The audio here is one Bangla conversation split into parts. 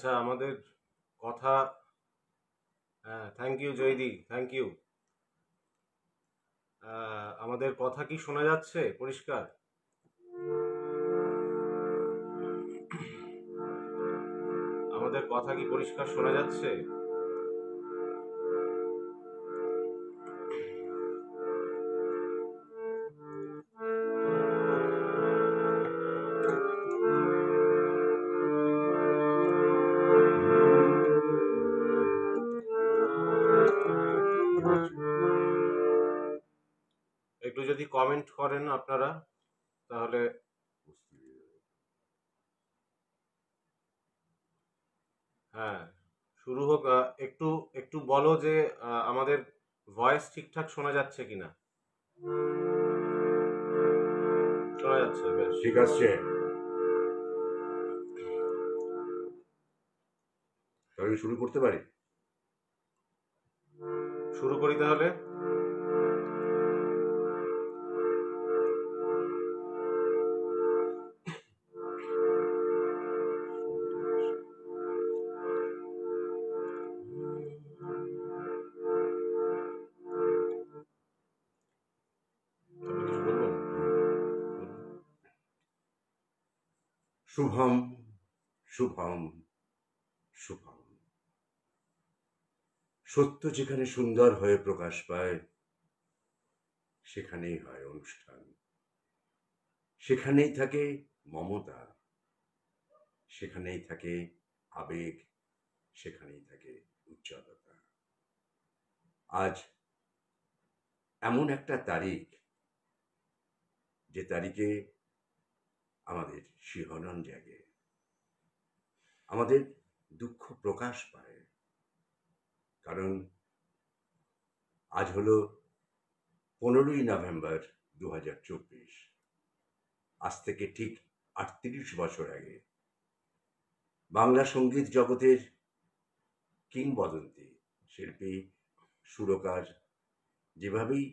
আচ্ছা, আমাদের কথা। হ্যাঁ, থ্যাংক ইউ জয়দি, থ্যাংক ইউ। আমাদের কথা কি শোনা যাচ্ছে পরিষ্কার? আমাদের কথা কি পরিষ্কার শোনা যাচ্ছে? একটু যদি কমেন্ট করেন আপনারা তাহলে। হ্যাঁ, শুরু হোক। একটু একটু বলো যে আমাদের ভয়েস ঠিকঠাক শোনা যাচ্ছে কিনা। শোনা যাচ্ছে, বেশ। ঠিক আছে, তাহলে শুরু করতে পারি। শুরু করি তাহলে। আপনি কিছু বলবেন? শুভম শুভম শুভম। সত্য যেখানে সুন্দর হয়ে প্রকাশ পায় সেখানেই হয় অনুষ্ঠান, সেখানেই থাকে মমতা, সেখানেই থাকে আবেগ, সেখানেই থাকে উজ্জ্বলতা। আজ এমন একটা তারিখ, যে তারিখে আমাদের শিহরণ জাগে, আমাদের দুঃখ প্রকাশ পায়। কারণ আজ হলো 15ই নভেম্বর 2024। আজ থেকে ঠিক 38 বছর আগে বাংলা সঙ্গীত জগতের কিংবদন্তি শিল্পী, সুরকার, যেভাবেই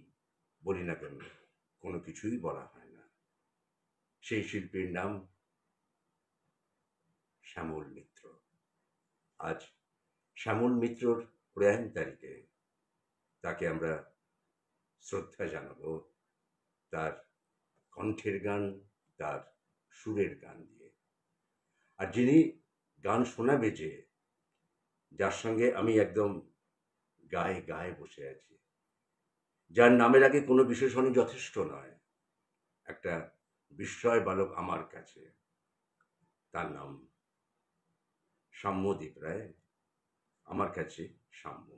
বলি না কেন কোনো কিছুই বলা হয় না, সেই শিল্পীর নাম শ্যামল মিত্র। আজ শ্যামল মিত্রর প্রয়াণ তারিখে তাকে আমরা শ্রদ্ধা জানাবো, তার কণ্ঠের গান, তার সুরের গান দিয়ে। আর যিনি গান শোনাবে, যার সঙ্গে আমি একদম গায়ে গায়ে বসে আছি, যার নামের আগে কোনো বিশেষণই যথেষ্ট নয়, একটা বিস্ময় বালক আমার কাছে, তার নাম সাম্যদীপ রায়, আমার কাছে সাম্য।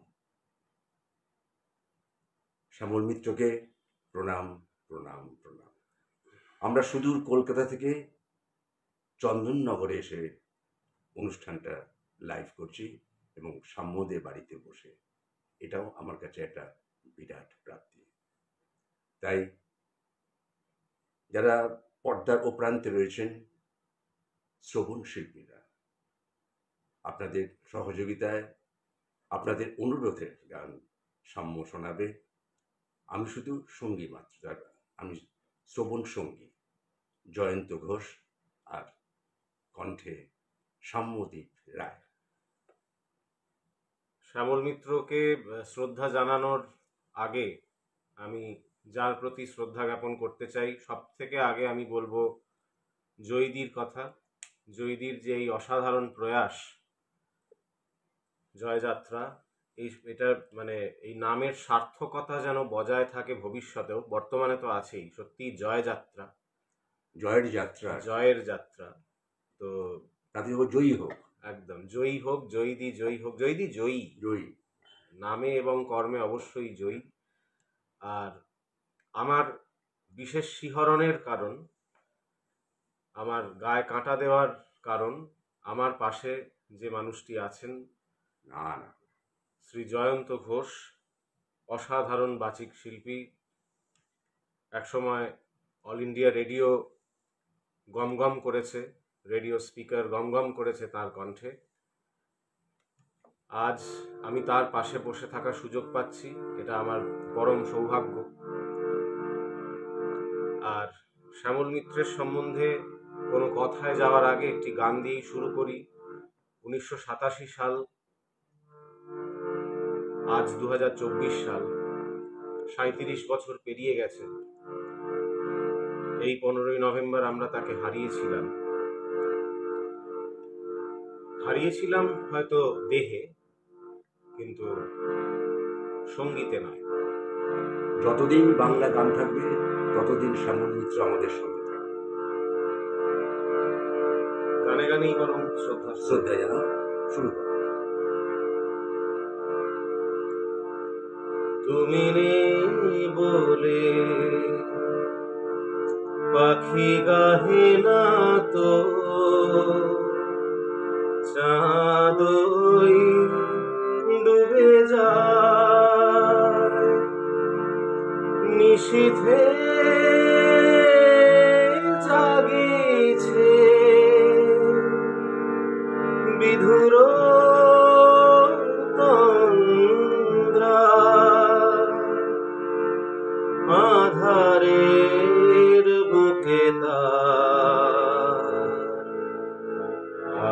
শ্যামল মিত্রকে প্রণাম, প্রণাম, প্রণাম। আমরা সুদূর কলকাতা থেকে চন্দননগরে এসে অনুষ্ঠানটা লাইভ করছি, এবং সাম্যদের বাড়িতে বসে। এটাও আমার কাছে একটা বিরাট প্রাপ্তি। তাই যারা পর্দার ও প্রান্তে রয়েছেন, শ্রবণ শিল্পীরা, আপনাদের সহযোগিতায়, আপনাদের অনুরোধের গান সাম্য শোনাবে। আমি শুধু সঙ্গী মাত্র, আমি শ্রবণ সঙ্গী। জয়ন্ত ঘোষ আর কণ্ঠে সাম্যদীপ রায়। শ্যামল মিত্রকে শ্রদ্ধা জানানোর আগে আমি যার প্রতি শ্রদ্ধা জ্ঞাপন করতে চাই, সব থেকে আগে আমি বলবো জয়দীর কথা। জয়দীর যে এই অসাধারণ প্রয়াস, জয়যাত্রা, এটা মানে এই নামের সার্থকতা যেন বজায় থাকে ভবিষ্যতেও। বর্তমানে তো আছেই, সত্যি জয়যাত্রা, জয়ের যাত্রা, জয়ের যাত্রা। তো তাতে ও জয়ী হোক, একদম জয়ী হোক, জয়দি জয়ী হোক, জয়দি জয়ী, জয়ী। নামে এবং কর্মে অবশ্যই জয়ী। আর আমার বিশেষ শিহরণের কারণ, আমার গায়ে কাঁটা দেওয়ার কারণ, আমার পাশে যে মানুষটি আছেন, না না, শ্রী জয়ন্ত ঘোষ, অসাধারণ বাচিক শিল্পী। একসময় অল ইন্ডিয়া রেডিও গমগম করেছে, রেডিও স্পিকার গমগম করেছে তার কণ্ঠে। আজ আমি তার পাশে বসে থাকার সুযোগ পাচ্ছি, এটা আমার পরম সৌভাগ্য। আর শ্যামল মিত্রের সম্বন্ধে কোনো কথায় যাওয়ার আগে একটি গান দিয়েই শুরু করি। 1987 সাল, আজ 2024 সাল, 37 বছর পেরিয়ে গেছে। এই 15ই নভেম্বর আমরা তাকে হারিয়েছিলাম হয়তো দেহে, কিন্তু সঙ্গীতে নয়। যতদিন বাংলা গান থাকবে ততদিন শ্যামল মিত্র আমাদের সঙ্গে থাকবে। গানে গানেই বরং শ্রদ্ধা জানা শুরু করো। তুমি নেই বলে পাখি গাহে না তো, চাঁদই ডুবে যায় নিশীথে জাগিছে বিধুর তন্দ্রা, আধারের বুকে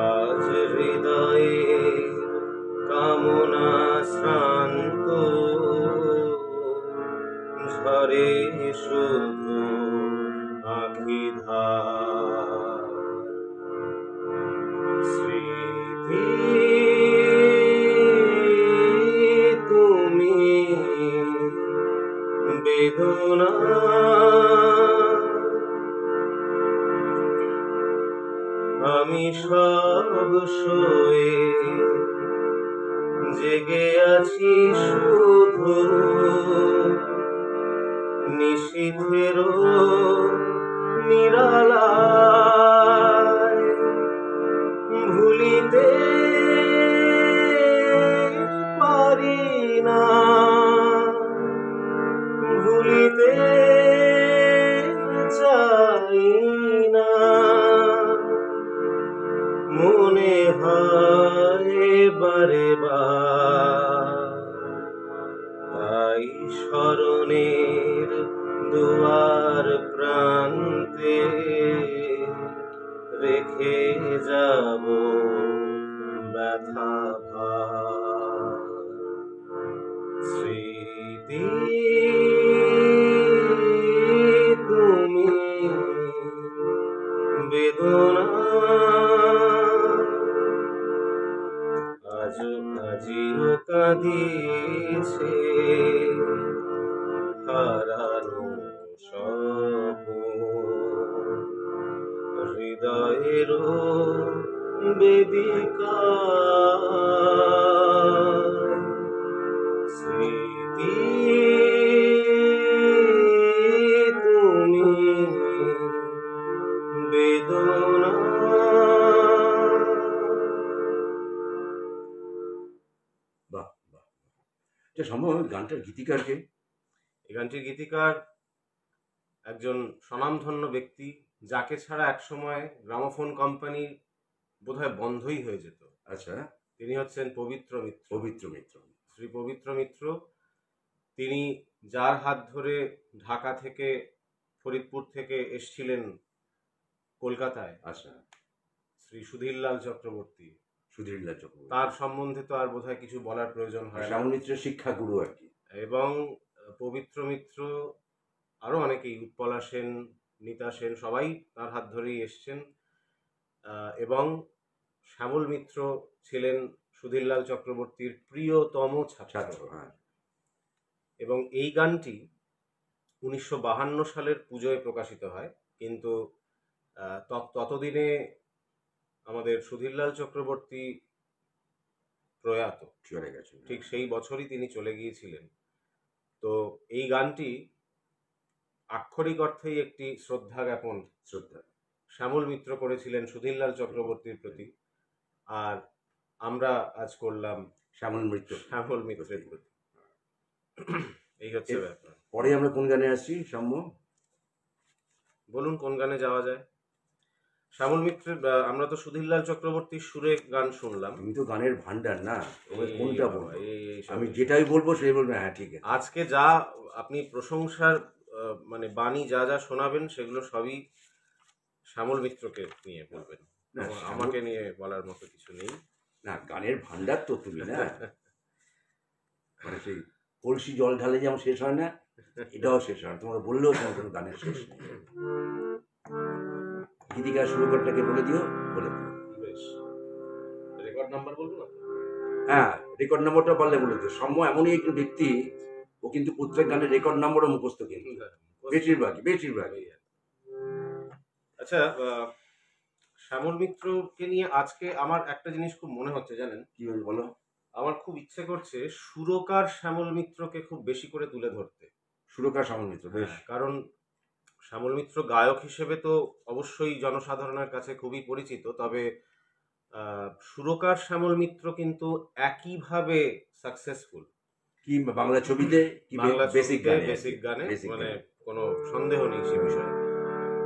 আজ হৃদয়ের কামনা শ্রান্ত, ঝরে শুধু আখি ধার। স্মৃতি তুমি বেদনা, আমি সব সয়ে জেগে আছি শুধু নিশীথের নিরালায়, ভুলিতে পারি না, ভুলিতে চাই না, মনে হয় বারে বার, তাই স্মরণের দুয়ার প্রান্তে রেখে যাব ব্যথা ভার। স্মৃতি তুমি বেদনা, আজিও কাঁদিছে হারানো স্বপন, হৃদয়ের বেদিকা। স্মৃতি তুমি বেদনা। বাহ বাহ, এটা সম্ভব গানটার গীতিকারকে? এই গানটির গীতিকার একজন স্বনামধন্য ব্যক্তি, যাকে ছাড়া একসময় গ্রামোফোন কোম্পানি বোধহয় বন্ধই হয়ে যেত। আচ্ছা, তিনি হচ্ছেন পবিত্র মিত্র। পবিত্র মিত্র, শ্রী পবিত্র মিত্র। তিনি যার হাত ধরে ঢাকা থেকে, ফরিদপুর থেকে এসছিলেন কলকাতায়, আচ্ছা, শ্রী সুধীরলাল চক্রবর্তী। সুধীরলাল চক্রবর্তী, তার সম্বন্ধে তো আর বোধহয় কিছু বলার প্রয়োজন হয় না। শ্যামল মিত্রের শিক্ষাগুরু আর কি। এবং পবিত্র মিত্র আরো অনেকেই, উৎপলা সেন, নিতা সেন, সবাই তার হাত ধরেই এসছেন। এবং শ্যামল মিত্র ছিলেন সুধীরলাল চক্রবর্তীর প্রিয়তম ছাত্র। এবং এই গানটি 1952 সালের পুজোয় প্রকাশিত হয়, কিন্তু ততদিনে আমাদের সুধীরলাল চক্রবর্তী প্রয়াত, চলে গেছে, ঠিক সেই বছরই তিনি চলে গিয়েছিলেন। তো এই গানটি আক্ষরিক অর্থেই একটি শ্রদ্ধা জ্ঞাপন, শ্যামল মিত্র করেছিলেন সুধীরলাল চক্রবর্তীর প্রতি, আর আমরা আজ করলাম শ্যামল মিত্রের প্রতি। এই হচ্ছে ব্যাপার। পরে আমরা কোন গানে আসছি সাম্য? বলুন কোন গানে যাওয়া যায়? শ্যামল মিত্রের, আমরা তো সুধীরলাল চক্রবর্তীর সুরে গান শুনলাম। তুমি তো গানের ভান্ডার না, কোনটা বলবো? আমি আমি যেটাই বলবো সেই বলবে হ্যাঁ ঠিক আছে। আজকে যা আপনি প্রশংসার মানে বাণী যা যা শোনাবেন, সেগুলো সবই শ্যামল মিত্রকে নিয়ে বলবেন, আমাকে নিয়ে বলার মতো কিছু নেই। না, গানের ভান্ডার তো তুমি না, মানে সেই কলসি জল ঢালে যেমন শেষ হয় না, এটাও শেষ হয় না। তোমরা বললেও তোমার কোনো গানের শেষ নেই। গীতিকা সুরকারটাকে বলে দিও, বলে দিও। বেশ, রেকর্ড নাম্বার বলবো না? হ্যাঁ, রেকর্ড নম্বরটা পারলে বলে দিও। সম্য এমনই একজন ব্যক্তি, ও কিন্তু প্রত্যেক গানের রেকর্ড নম্বরও মুখস্থ, কিন্তু বেশিরভাগই। আচ্ছা, শ্যামল মিত্রকে নিয়ে আজকে আমার একটা জিনিস খুব মনে হচ্ছে, জানেন কি বলো? আমার খুব ইচ্ছে করছে সুরকার শ্যামল মিত্রকে খুব বেশি করে তুলে ধরতে। সুরকার শ্যামল মিত্র, বেশ। কারণ শ্যামল মিত্র গায়ক হিসেবে তো অবশ্যই জনসাধারণের কাছে খুবই পরিচিত, তবে সুরকার শ্যামল মিত্র কিন্তু একইভাবে সাকসেসফুল। কি বাংলা ছবিতে, কি বাংলা বেসিক গানে, মানে কোনো সন্দেহ নেই সে বিষয়ে।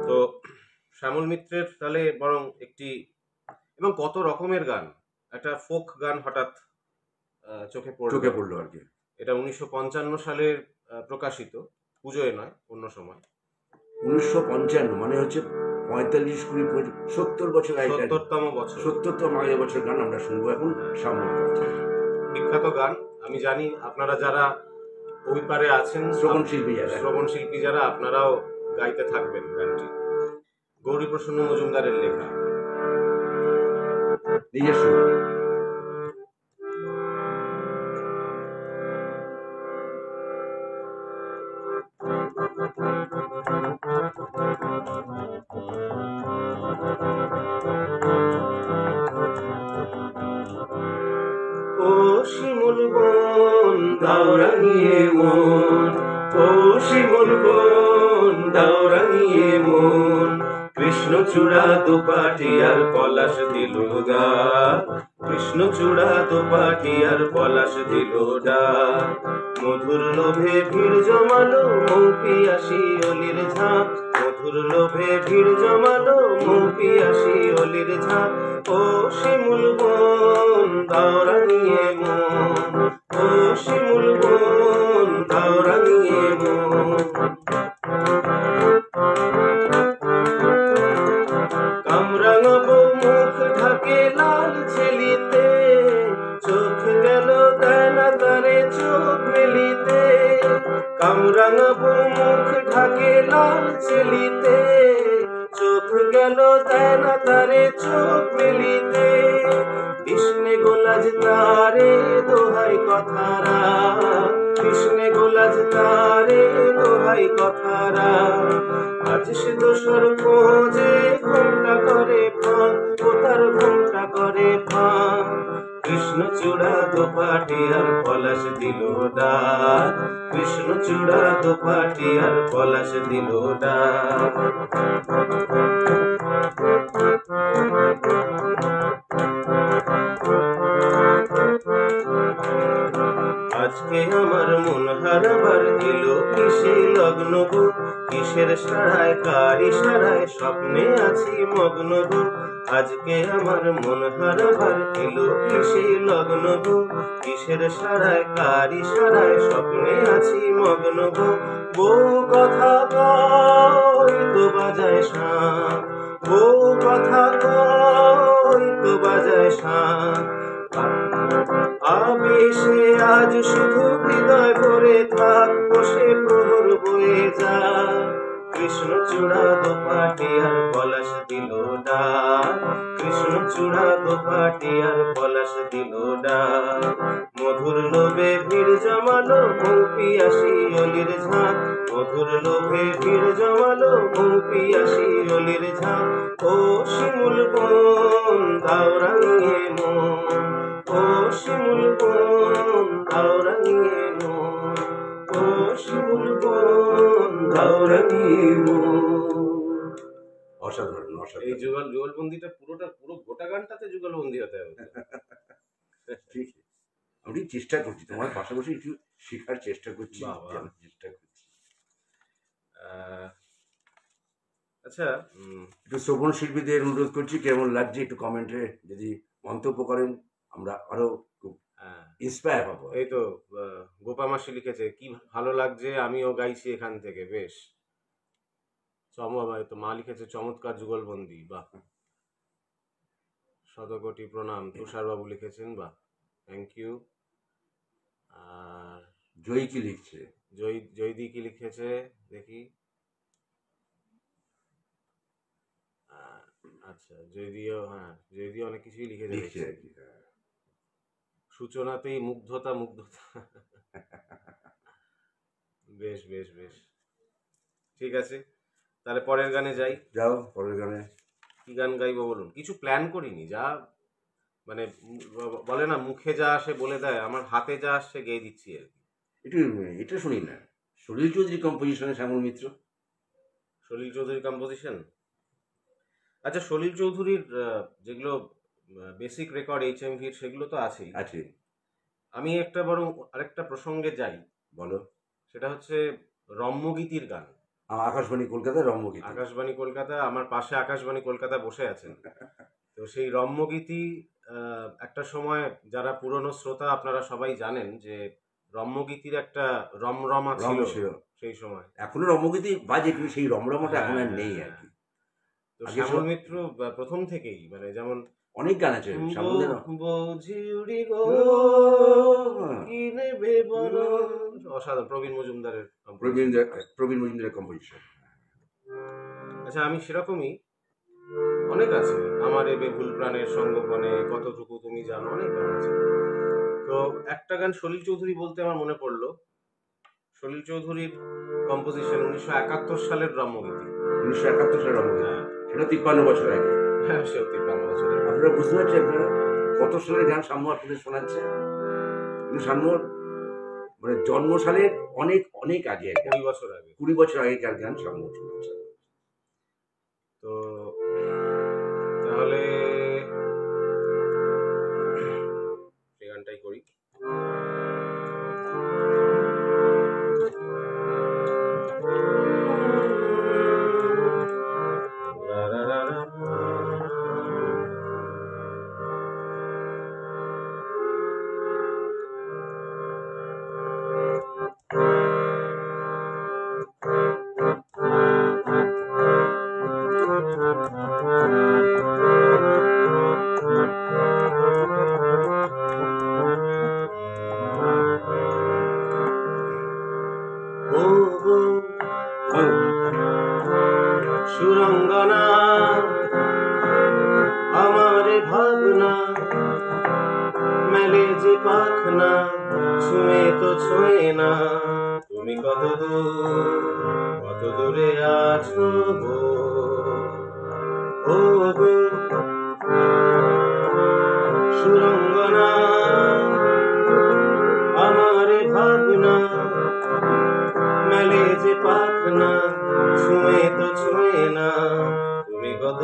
তো শ্যামল মিত্রের তাহলে বরং একটি, এবং কত রকমের গান, একটা ফোক গান হঠাৎ চোখে পড়লো আর কি। এটা 1955 সালের প্রকাশিত, পুজোয় নয়, অন্য সময়। 1955 মানে হচ্ছে 70 বছর আগে, 70তম আগের বছর গান আমরা শুনবো এখন। শ্যামল বিখ্যাত গান। আমি জানি আপনারা যারা ওই পারে আছেন, শ্রবণ শিল্পী যারা, আপনারাও গাইতে থাকবেন গানটি। গৌরীপ্রসন্ন মজুমদারের লেখা, নিজস্ব। ও শিমুল বন দাওরানিয়ে মন, ও শিমুল বন দাওরানিয়ে মন, কৃষ্ণচূড়া দুপাটি আর পলাশ দিল গান, কৃষ্ণচূড়া দুপাটি আর পলাশ দিল ডাক, মধুর লোভে ভিড় জমালো মৌপি আসি অলির ঝাঁক, মধুর লোভে ভিড় জমালো মৌপি আসি অলির ঝাঁক, ও শিমুল বন দাওরানিয়ে মন, ও শিমুল বন দাওরানিয়ে মন, কামরাঙাবো মুখ ঢাকে লাল ছেলিতে, চোখ গেল দেনা তারে চোখ মেলিতে, কামরাঙাবো মুখ ঢাকে লাল ছেলিতে, চোখ গেল দেনা তারে চোখ মেলিতে, কৃষ্ণে গোলাজ তারে দোহাই কথারা, কৃষ্ণে গোলাজ তারে দোহাই কথারা, আজ সে দোসর খোঁজে ঘন্টা করে ফাঁক, ও তার ঘন্টা করে ফাঁক, কৃষ্ণচূড়া দোপাটি আর পলাশ দিল ডাক, কৃষ্ণচূড়া দোপাটি আর পলাশ দিল ডাক। আজকে আমার মন হারাবার এলো কিসে লগ্ন গো, কিসের সারায় কার ইশারায় স্বপ্নে আছি মগ্ন গো, আজকে আমার মন হারাবার এলো কিসে লগ্ন গো, কিসের সারায় কার ইশারায় স্বপ্নে আছি মগ্ন গো, বউ কথা কই তো বাজায় শাঁখ, বউ কথা কই তো বাজায় শাঁখ, আবেশে আজ শুধু হৃদয় ভরে থাক, বসে প্রহর বয়ে যা, কৃষ্ণচূড়া দোপাটি আর পলাশ দিল ডাক, কৃষ্ণচূড়া দোপাটি আর পলাশ দিল ডাক, মধুর লোভে ভিড় জমালো মৌপি আসি অলির ঝাঁক, মধুর লোভে ভিড় জমালো মৌপি আসি অলির ঝাঁক, ও শিমুল বন দাওরানিয়ে মন, ও শিমুল বন দাওরানিয়ে মন, ও শিমুল বন দাওরানিয়ে মন। অসাধারণ। এই যুগলবন্দিটা পুরো গোটা গানটাতে যুগলবন্দি হতে হবে। ঠিক, আমি চেষ্টা করছি, তোমার পাশাপাশি একটু শেখার চেষ্টা করছি, আচ্ছা, একটু শ্রবণ শিল্পীদের অনুরোধ করছি, কেমন লাগছে একটু কমেন্টে যদি মন্তব্য করেন, আমরা আরো খুব ইন্সপায়ার হবো। এই তো গোপা মাসি লিখেছে, কি ভালো লাগছে, আমিও গাইছি এখান থেকে, বেশ। তো মা লিখেছে চমৎকার যুগলবন্দি, বাহ। শতকোটি প্রণাম। তুষারবাবু লিখেছেন, বা থ্যাংক ইউ। আর জয়ী কি লিখছে? জয়দি কি লিখেছে দেখি। আচ্ছা, জয়দিও, হ্যাঁ জয়দি অনেক কিছুই লিখেছে লিখছে আর কি। সূচনাতেই মুগ্ধতা মুগ্ধতা। বেশ বেশ বেশ, ঠিক আছে, তাহলে পরের গানে যাই। যাও পরের গানে। কি গান গাইবো বলুন? কিছু প্ল্যান করিনি, যা মানে বলে না মুখে যা আসে বলে দেয়, আমার হাতে যা আসছে গেয়ে দিচ্ছি আর কি। একটু এটা শুনি না, সলিল চৌধুরী কম্পোজিশনে শ্যামল মিত্র। সলিল চৌধুরীর কম্পোজিশন। আচ্ছা, সলিল চৌধুরীর যেগুলো বেসিক রেকর্ড HMV-র সেগুলো তো আছেই আছে। আমি একটা বরং আরেকটা প্রসঙ্গে যাই। বলো। সেটা হচ্ছে রম্যগীতির গান। আকাশবাণী কলকাতা, রম্যগীতি। আকাশবাণী কলকাতা, আমার পাশে আকাশবাণী কলকাতা বসে আছেন। তো সেই রম্যগীতি একটা সময়, যারা পুরনো শ্রোতা আপনারা সবাই জানেন যে রম্যগীতির একটা রমরমা ছিল সেই সময়। এখনো রম্যগীতি বাজে, কিন্তু সেই রমরমাটা এখন আর নেই আর কি। তো শ্যামল মিত্র প্রথম থেকেই, মানে যেমন অনেক গান আছে অসাধারণ, প্রবীণ মজুমদারের কম্পোজিশন। আচ্ছা, আমি সেরকমই অনেক আছে, আমার এ বেভুল প্রাণের সঙ্গপনে, কতটুকু তুমি জানো, অনেক গান আছে। তো একটা গান সলিল চৌধুরী বলতে আমার মনে পড়লো, সলিল চৌধুরীর কম্পোজিশন 1971 সালের রম্যগীতি। 1971 সালের রম্যগীতি, সেটা 53 বছর আগে। হ্যাঁ, সেও 53 বছর আগে। আপনারা বুঝতে পারছেন আপনারা কত সালের গান সাম্য আপনাদের শোনাচ্ছে? কিন্তু সাম্য মানে জন্ম সালের অনেক অনেক আগে, 20 বছর আগে, 20 বছর আগেকার গান সাম্য শোনাচ্ছে। তো তাহলে সেই গানটাই করি। সুরঙ্গনা আমার ভাবনা মেলে যে পাখনা, ছুঁয়ে তো ছুঁয়ে না, তুমি কত দূরে আছো গো, ও গো সুরঙ্গনা আমার ভাবনা মেলে যে পাখনা, ছুঁয়ে তো ছুঁয়ে না, তুমি কত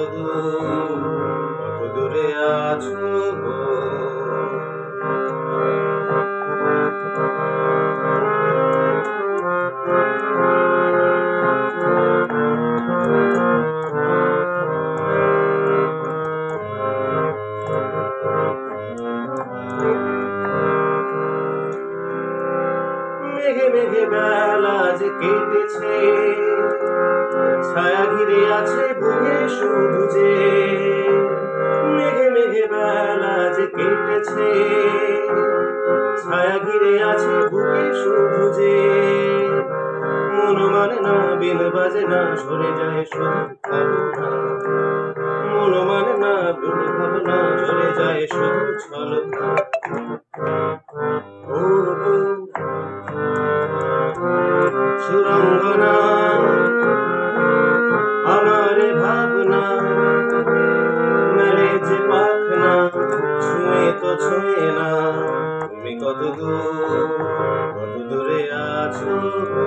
দূরে আছো গো। মেঘে মেঘে বেলা যে কেটেছে, ছায়া ঘিরে আছে বুকে শুধু যে, মেঘে মেঘে বেলা যে কেটেছে, ছায়া ঘিরে আছে বুকে শুধু যে, মন মানে না, বিন বাজে না, সরে যায় শুধু ভাবনা, মন মানে না, বিন ভাবনা, সরে যায় শুধু ছলনা, ও সুরঙ্গনা আমার ভাবনা মেলে যে পাখনা, ছুঁয়ে তো ছুঁয়ে না, তুমি কত দূরে আছো গো।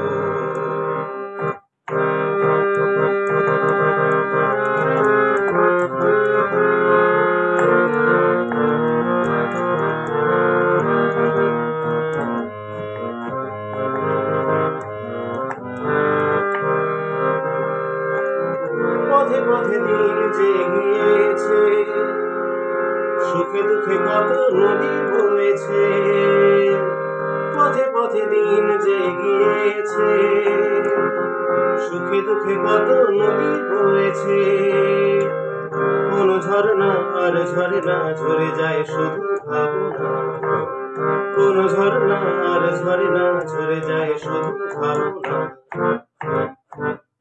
পথে পথে দিন যে গিয়েছে, সুখে দুঃখে কত নদী বয়েছে, পথে পথে দিন যে গিয়েছে, সুখে দুঃখে কত নদী বয়েছে, কোন ঝর্ণা আর ঝরে না, ঝরে যায় শুধু ভাবনা। কোন ঝর্ণা আর ঝরে না, ঝরে যায় শুধু ভাবনা।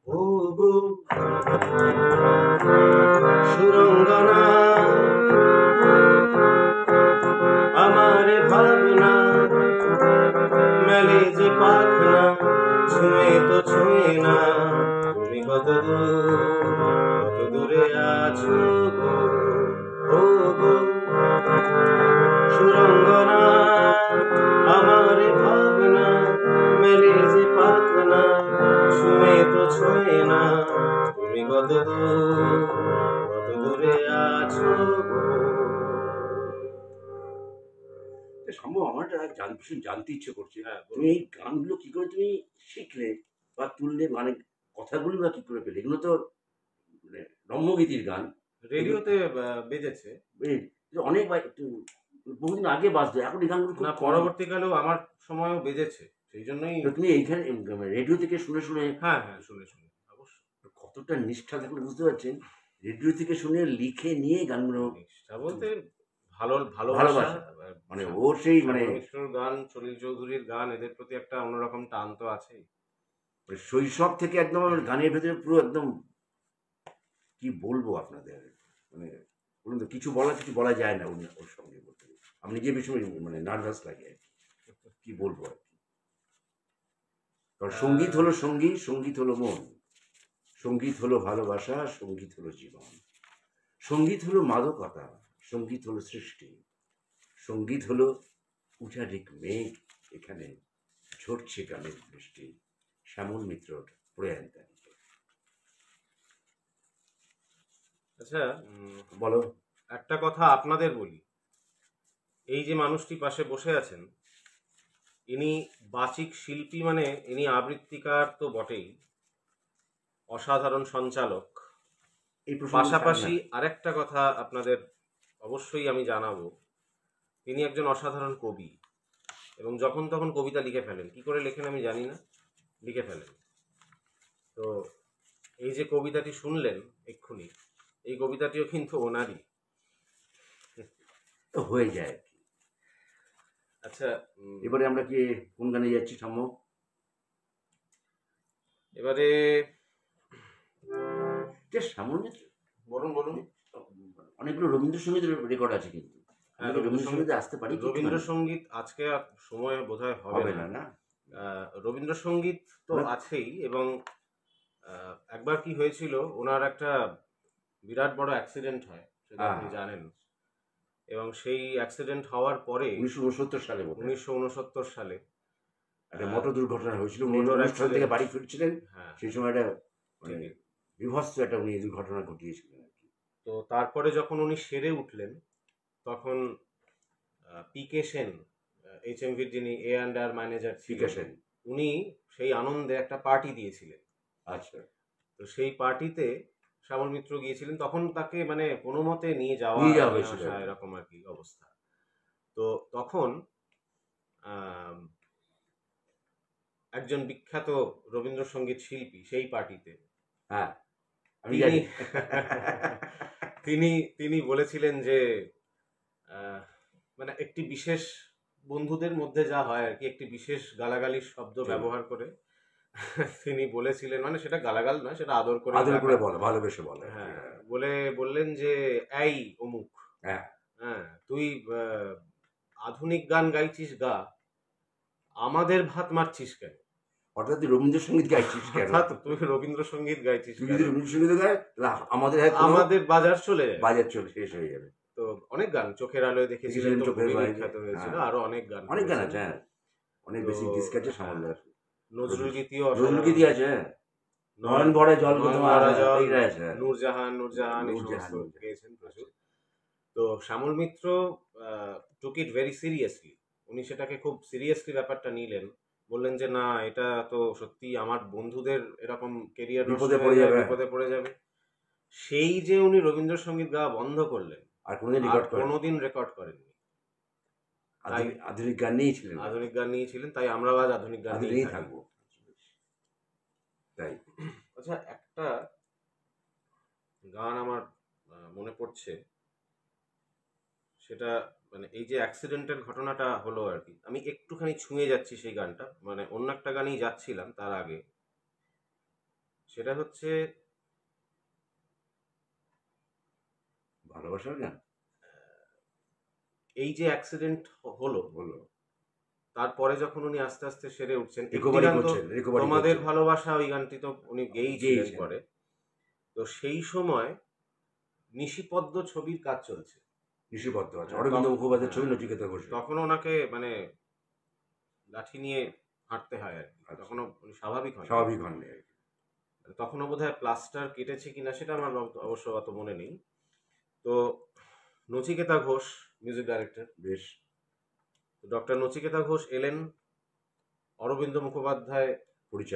ও গো সুরঙ্গনা, আমার ভাবনা মেলে যে পাখনা, ছুঁয়ে তো ছুঁয়ে না। তুমি কত দূরে আছো গো, ও গো সুরঙ্গনা, আমার ভাবনা মেলে যে পাখনা, ছুঁয়ে তো ছুঁয়ে না। তুমি কত দূরে আছো গো। সম্ভব আমার একটা ভীষণ জানতে ইচ্ছে করছে, হ্যাঁ, বলুন। তুমি এই গানগুলো কি করে তুমি শিখলে বা তুললে, মানে কথাগুলো বা কি করে পেলে? এগুলো তো মানে রম্যগীতির গান, রেডিওতে বেজেছে। এই যে অনেক বহুদিন আগে বাজতো, এখন এই গানগুলো খুব না, কম। পরবর্তীকালেও আমার সময়ও বেজেছে, সেই জন্যই। তো তুমি এইখানে রেডিও থেকে শুনে শুনে, হ্যাঁ হ্যাঁ, শুনে অবশ্যই। কতটা নিষ্ঠা থাকলে বুঝতে পারছেন, রেডিও থেকে শুনে লিখে নিয়ে গানগুলো নিষ্ঠা বলতে ভালোবাসা। ভালোবাসা। মানে ওর সেই মানে শ্যামল মিশ্রর গান, সলিল চৌধুরীর গান, এদের প্রতি একটা অন্যরকম টান তো আছেই। শৈশব থেকে একদম আমার গানের ভেতরে পুরো একদম, কি বলবো আপনাদের, মানে বলুন তো, কিছু বলা যায় না ওর সঙ্গে বলতে। আমি নিজে ভীষণ মানে নার্ভাস লাগে আর কি বলবো আর কি। কারণ সঙ্গীত হলো সঙ্গী, সঙ্গীত হলো মন, সঙ্গীত হলো ভালোবাসা, সঙ্গীত হলো জীবন, সঙ্গীত হলো মাদকতা, সঙ্গীত হলো সৃষ্টি, সঙ্গীত হলো উঠারিক মেঘ, এখানে ঝরছে গানের বৃষ্টি। শ্যামল মিত্রর প্রয়াণ তারিখে। আচ্ছা, বলো। একটা কথা আপনাদের বলি, এই যে মানুষটি পাশে বসে আছেন, ইনি বাচিক শিল্পী, মানে ইনি আবৃত্তিকার তো বটেই, অসাধারণ সঞ্চালক। এই প্রসঙ্গে পাশাপাশি আরেকটা কথা আপনাদের অবশ্যই আমি জানাবো, তিনি একজন অসাধারণ কবি, এবং যখন তখন কবিতা লিখে ফেলেন। কি করে লেখেন আমি জানি না, লিখে ফেলেন। তো এই যে কবিতাটি শুনলেন এক্ষুনি, এই কবিতাটিও কিন্তু ওনারই। তো হয়ে যায় আর কি। আচ্ছা, এবারে আমরা কি কোন গানে যাচ্ছি সাম্য? এবারে শ্যামল মিত্র, বলুন। অনেকগুলো রবীন্দ্রসঙ্গীত রেকর্ড আছে, কিন্তু হ্যাঁ, রবীন্দ্রসঙ্গীতে আসতে পারি। রবীন্দ্রসঙ্গীত আজকে আর সময় বোধহয় হবে না। রবীন্দ্রসঙ্গীত তো আছেই, এবং একবার কি হয়েছিল, ওনার একটা বিরাট বড় অ্যাক্সিডেন্ট হয়, সেটা আপনি জানেন। এবং সেই অ্যাক্সিডেন্ট হওয়ার পরে 1969 সালে একটা মোটর দুর্ঘটনা হয়েছিল। অনুষ্ঠান থেকে বাড়ি ফিরছিলেন, সেই সময় একটা মানে বিভৎস একটা উনি দুর্ঘটনা ঘটিয়েছিলেন আর কি। তো তারপরে যখন উনি সেরে উঠলেন, তখন পিকে সেন, HMVর যিনি A&R ম্যানেজার ছিলেন, উনি সেই আনন্দে একটা পার্টি দিয়েছিলেন। আচ্ছা। তো সেই পার্টিতে শ্যামল মিত্র গিয়েছিলেন। তখন তাকে মানে কোনো মতে নিয়ে যাওয়া হয়েছিল, এরকম আর কি অবস্থা। তো তখন একজন বিখ্যাত রবীন্দ্রসঙ্গীত শিল্পী সেই পার্টিতে, হ্যাঁ, তিনি বলেছিলেন যে মানে একটি বিশেষ, বন্ধুদের মধ্যে যা হয় আর কি, একটি বিশেষ গালাগালির শব্দ ব্যবহার করে তিনি বলেছিলেন, মানে সেটা গালাগাল নয়, সেটা আদর করে বলে, ভালোবেসে বলে। হ্যাঁ, বললেন যে এই অমুক, হ্যাঁ, তুই আধুনিক গান গাইছিস গা, আমাদের ভাত মারছিস কেন? অর্থাৎ তুই রবীন্দ্রসঙ্গীত গাইছিস কেন? তুই রবীন্দ্রসঙ্গীত গাইছিস, তুই যদি রবীন্দ্রসঙ্গীত গাই, আমাদের বাজার চলে শেষ হয়ে যাবে। তো অনেক গান, চোখের আলোয় দেখেছিলেন, তো খুবই বিখ্যাত হয়েছিল। আরো অনেক গান আছে, অনেক বেশি ডিস্ক আছে সামলদার। নজরুল গীতিও আছে, নয়ন ভরে জল, নূরজাহান গেয়েছেন প্রচুর। তো শ্যামল মিত্র টুক ইট ভেরি সিরিয়াসলি, উনি সেটাকে খুব সিরিয়াসলি ব্যাপারটা নিলেন। বললেন যে না, এটা তো সত্যি আমার বন্ধুদের এরকম কেরিয়ার বিপদে পড়ে যাবে। সেই যে উনি রবীন্দ্রসঙ্গীত গাওয়া বন্ধ করলেন, আর কোনোদিন রেকর্ড করেননি। আধুনিক গান নিয়েছিলেন, তাই আমরাও আজ আধুনিক গান নিয়েই থাকবো। তাই। আচ্ছা, একটা গান আমার মনে পড়ছে সেটা মানে এই যে অ্যাক্সিডেন্টের ঘটনাটা হলো আর কি, আমি একটুখানি ছুঁয়ে যাচ্ছি সেই গানটা, মানে অন্য একটা গানেই যাচ্ছিলাম তার আগে। সেটা হচ্ছে ভালোবাসার গান এই যে অ্যাক্সিডেন্ট হলো, বলো, তারপরে যখন উনি আস্তে আস্তে সেরে উঠছেন, একটি রিকভারি গান তো করছেন, রিকভারি তোমাদের করছেন। ভালোবাসা, ওই গানটি তো উনি গেয়েছিলেন গেয়েছেন। পরে। তো সেই সময় নিশিপদ্ম ছবির কাজ চলছে। নিশিপদ্ম আছে, হ্যাঁ, অরবিন্দ তখন- মুখোপাধ্যায়ের ছবি, হ্যাঁ, নচিকেতা ঘোষ। তখন ওনাকে মানে লাঠি নিয়ে হাঁটতে হয় আর কি, আচ্ছা। তখনও উনি স্বাভাবিক হয়। স্বাভাবিক হন আর কি। তখনও বোধহয় প্লাস্টার কেটেছে কিনা সেটা আমার অবশ্য অত মনে নেই। তো নচিকেতা ঘোষ মিউজিক ডাইরেক্টর, বেশ। ডক্টর নচিকেতা ঘোষ এলেন অরবিন্দ মুখোপাধ্যায়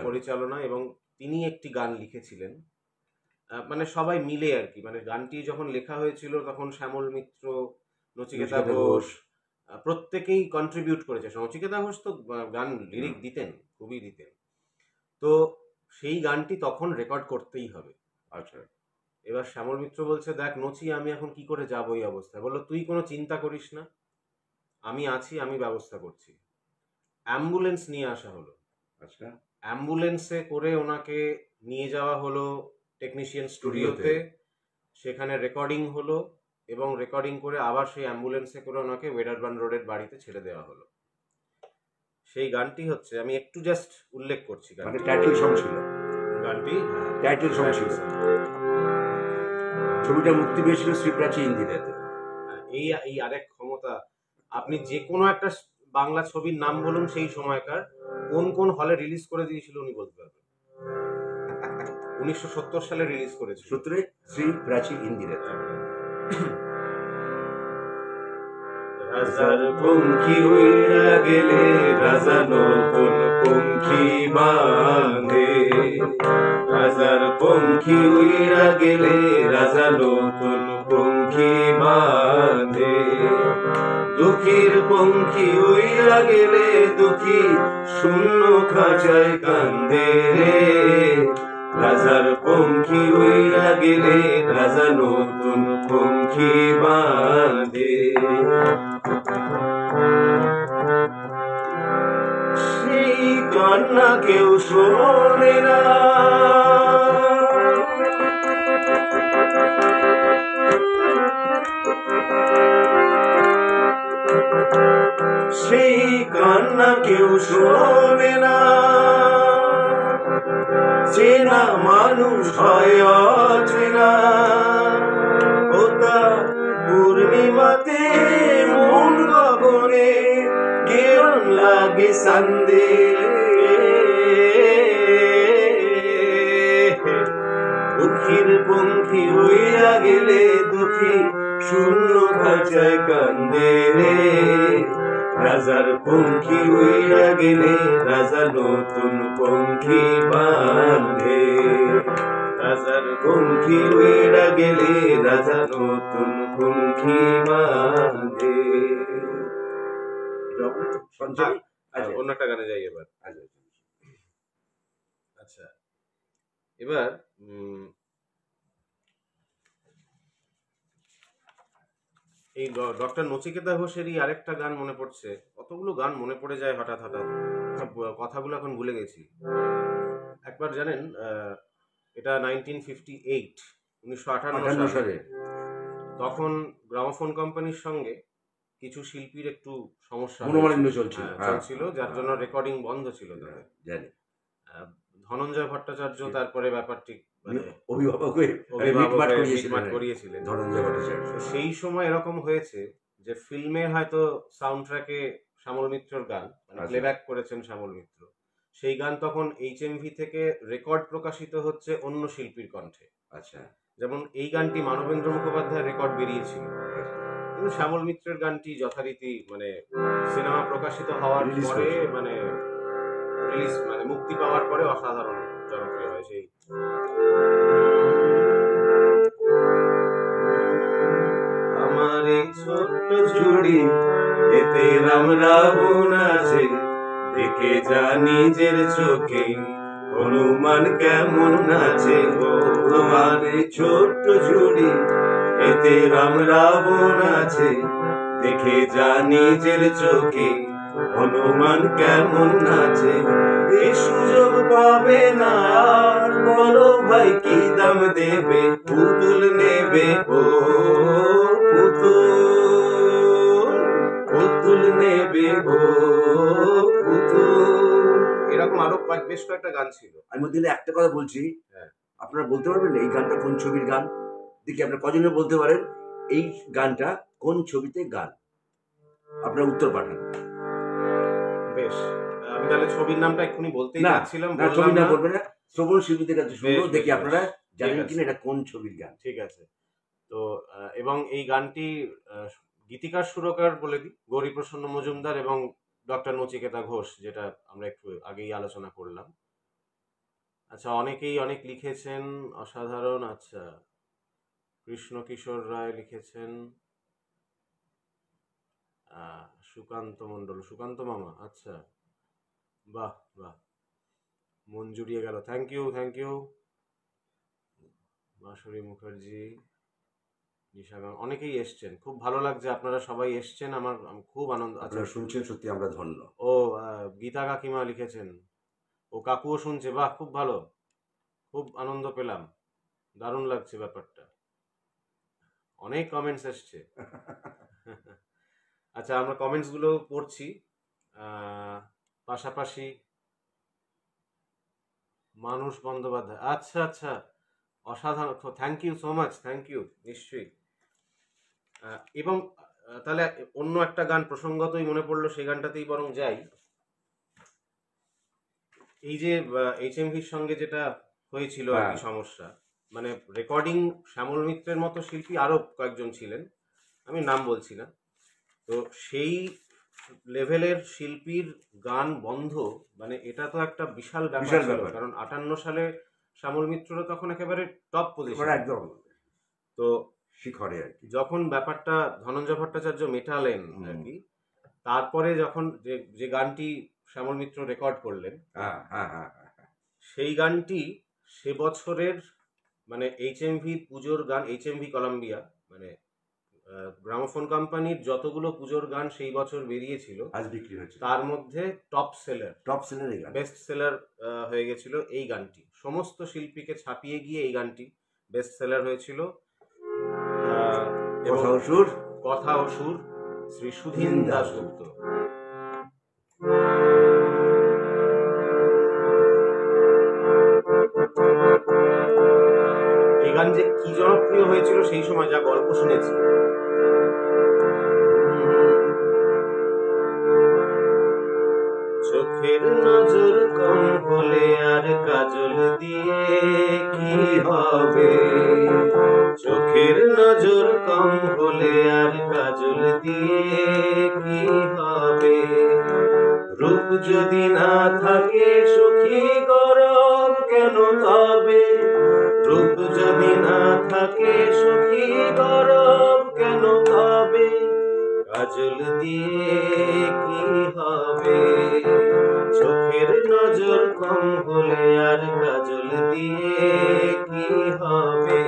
পরিচালনা, এবং তিনি একটি গান লিখেছিলেন, মানে সবাই মিলে আর কি। মানে গানটি যখন লেখা হয়েছিল তখন শ্যামল মিত্র, নচিকেতা ঘোষ প্রত্যেকেই কন্ট্রিবিউট করেছে। নচিকেতা ঘোষ তো গান লিরিক দিতেন, খুবই দিতেন। তো সেই গানটি তখন রেকর্ড করতেই হবে। আচ্ছা। এবার শ্যামল মিত্র বলছে, দেখ নচি, আমি এখন কি করে যাবো এই অবস্থায়? বললো, তুই কোনো চিন্তা করিস না, আমি আছি, আমি ব্যবস্থা করছি। অ্যাম্বুলেন্স নিয়ে আসা হলো। আচ্ছা। অ্যাম্বুলেন্সে করে ওনাকে নিয়ে যাওয়া হলো টেকনিশিয়ান স্টুডিওতে, সেখানে রেকর্ডিং হলো, এবং রেকর্ডিং করে আবার সেই অ্যাম্বুলেন্সে করে ওনাকে ওয়েডারবার্ন রোডের বাড়িতে ছেড়ে দেওয়া হলো। সেই গানটি হচ্ছে, আমি একটু জাস্ট উল্লেখ করছি, মানে টাইটেল সং ছিল গানটি, টাইটেল সং ছিল। ছবিটা মুক্তি পেয়েছিল শ্রীপ্রাচী ইন্দিরাতে। এই এই আরেক ক্ষমতা, আপনি যে কোনো একটা বাংলা ছবির নাম বলুন সেই সময়কার, কোন কোন হলে রিলিজ করে দিয়েছিল উনি বলতে পারবেন। 1970 সালে রিলিজ করেছিল। সূত্রে শ্রীপ্রাচী ইন্দিরাতে। রাজার পঙ্খী উইরা গেলে রাজা নতুন পঙ্খী বাঁধে, রাজার পঙ্খী উইরা গেলে রাজা নতুন পঙ্খী বাঁধে, দুঃখীর পঙ্খী উইরা গেলে দুঃখী শূন্য খাঁচায় কান্দে রে, রাজার পঙ্খী উইরা গেলে রাজা নতুন পঙ্খী বাঁধে। সেই কান্না কেউ শোনে না, সেই কান্না কেউ শোনে না, চেনা মানুষ হয় অচেনা, ওটা পূর্ণিমাতে মন গগনে কেরণ লাগে সান্দে, দুঃখীর পঙ্খী উইরা গেলে দুঃখী শূন্য খাঁচায় কান্দে রে, রাজার পঙ্খী উইরা গেলে রাজা নতুন পঙ্খী বাঁধে, রাজার পঙ্খী উইরা গেলে রাজা নতুন পঙ্খী বাঁধে। অন্য একটা গানে যাই এবার। আচ্ছা, এবার এই ডক্টর নচিকেতা ঘোষেরই আরেকটা গান মনে পড়ছে। কতগুলো গান মনে পড়ে যায় হঠাৎ হঠাৎ, কথাগুলো এখন ভুলে গেছি। একবার জানেন, এটা 1958 সালে, তখন গ্রামোফোন কোম্পানির সঙ্গে কিছু শিল্পীর একটু সমস্যা চলছিল, যার জন্য রেকর্ডিং বন্ধ ছিল। ধনঞ্জয় ভট্টাচার্য তারপরে ব্যাপারটি অভিভাবক করিয়েছিলেন। সেই সময় এরকম হয়েছে যে ফিল্মের হয়তো সাউন্ড ট্র্যাকে শ্যামল মিত্রর গান প্লেব্যাক করেছেন শ্যামল মিত্র, সেই গান তখন HMV থেকে রেকর্ড প্রকাশিত হচ্ছে অন্য শিল্পীর কণ্ঠে। আচ্ছা, যেমন এই গানটি মানবেন্দ্র মুখোপাধ্যায়ের রেকর্ড বেরিয়েছিল, কিন্তু শ্যামল মিত্রের গানটি যথারীতি মানে সিনেমা প্রকাশিত হওয়ার পরে মানে রিলিজ মানে মুক্তি পাওয়ার পরে অসাধারণ জনপ্রিয় হয়। সেই আমার এই ছোট্ট ঝুড়ি এতে রাম রাবণ আছে, দেখে যা নিজের চোখে হনুমান কেমন নাচে। ও আমার এই ছোট্ট ঝুড়ি এতে রাম রাবণ আছে, দেখে যা নিজের চোখে, হনুমান কেমন নাচে। এই সুযোগ পাবে না আর, বলো ভাই কি দাম দেবে, পুতুল নেবে ও পুতুল, পুতুল নেবে ও পুতুল। এরকম আরো বেশ কয়েকটা গান ছিল। আমি মধ্যে একটা কথা বলছি, হ্যাঁ। আপনারা বলতে পারবেন এই গানটা কোন ছবির গান? দেখি আপনারা কজনে বলতে পারেন এই গানটা কোন ছবিতে গান? আপনারা উত্তর পাঠান। বেশ, আমি তাহলে ছবির নামটা এক্ষুনি বলতেই না যাচ্ছিলাম, না, ছবি না বলবেন না, শ্রবণ শিল্পীদের কাছে শুনবো, দেখি আপনারা জানেন ঠিক কিনা আছে। এটা কোন ছবির গান। ঠিক আছে। তো এবং এই গানটি গীতিকার সুরকার বলে দিই, গৌরীপ্রসন্ন মজুমদার এবং ডক্টর নচিকেতা ঘোষ, যেটা আমরা একটু আগেই আলোচনা করলাম। আচ্ছা, অনেকেই অনেক লিখেছেন, অসাধারণ। আচ্ছা, কৃষ্ণ কিশোর রায় লিখেছেন, সুকান্ত মণ্ডল, সুকান্ত মামা, আচ্ছা, বাহ বাহ, মন জুড়িয়ে গেল। Thank you, thank you. মাসুরি মুখার্জি, নিশাগান, অনেকেই এসছেন, খুব ভালো লাগছে, আপনারা সবাই এসছেন, আমার খুব আনন্দ। আচ্ছা, আপনারা শুনছেন, সত্যি আমরা ধন্য। ও গীতা কাকিমা লিখেছেন, ও কাকুও শুনছে, বাহ, খুব ভালো, খুব আনন্দ পেলাম, দারুণ লাগছে ব্যাপারটা, অনেক কমেন্টস এসছে। আচ্ছা, আমরা কমেন্টস গুলো পড়ছি, পাশাপাশি মানুষ বন্দ্যোপাধ্যায়, আচ্ছা আচ্ছা, অসাধারণ, thank you so much, thank you, নিশ্চয়ই। এবং তাহলে অন্য একটা গান প্রসঙ্গতই মনে পড়লো, সেই গানটাতেই বরং যাই। এই যে HMVর সঙ্গে যেটা হয়েছিল আর কি সমস্যা, মানে রেকর্ডিং শ্যামল মিত্রের মতো শিল্পী আরো কয়েকজন ছিলেন, আমি নাম বলছি না, তো সেই লেভেলের শিল্পীর গান বন্ধ, মানে এটা তো একটা বিশাল ব্যাপার ছিল, কারণ 58 সালে শ্যামল মিত্ররা তখন একেবারে টপ পজিশন, একদম তো শিখরে আর কি। যখন ব্যাপারটা ধনঞ্জয় ভট্টাচার্য মেটালেন আর কি, তারপরে যখন যে গানটি শ্যামল মিত্র রেকর্ড করলেন, সেই গানটি সে বছরের মানে HMV পুজোর গান, HMV কলাম্বিয়া মানে গ্রামোফোন কোম্পানির যতগুলো পুজোর গান সেই বছর বেরিয়েছিল, আজ বিক্রি হচ্ছে, তার মধ্যে টপ সেলার, বেস্ট সেলার হয়ে গেছিল এই গানটি, সমস্ত শিল্পীকে ছাপিয়ে গিয়ে এই গানটি বেস্ট সেলার হয়েছিল। কথা ও সুর শ্রী সুধীন দাশগুপ্ত। এই গান যে কি জনপ্রিয় হয়েছিল সেই সময়, যা গল্প শুনেছি, চোখের নজর কম হলে আর কাজল দিয়ে কি হবে, চোখের নজর কম হলে আর কাজল দিয়ে কি হবে, রূপ যদি না থাকে সখী গরব কেন তবে, রূপ যদি না থাকে সখী গরব কেন তবে, কাজল দিয়ে কি হবে, চোখের নজর কম হলে আর কাজল দিয়ে কি হবে।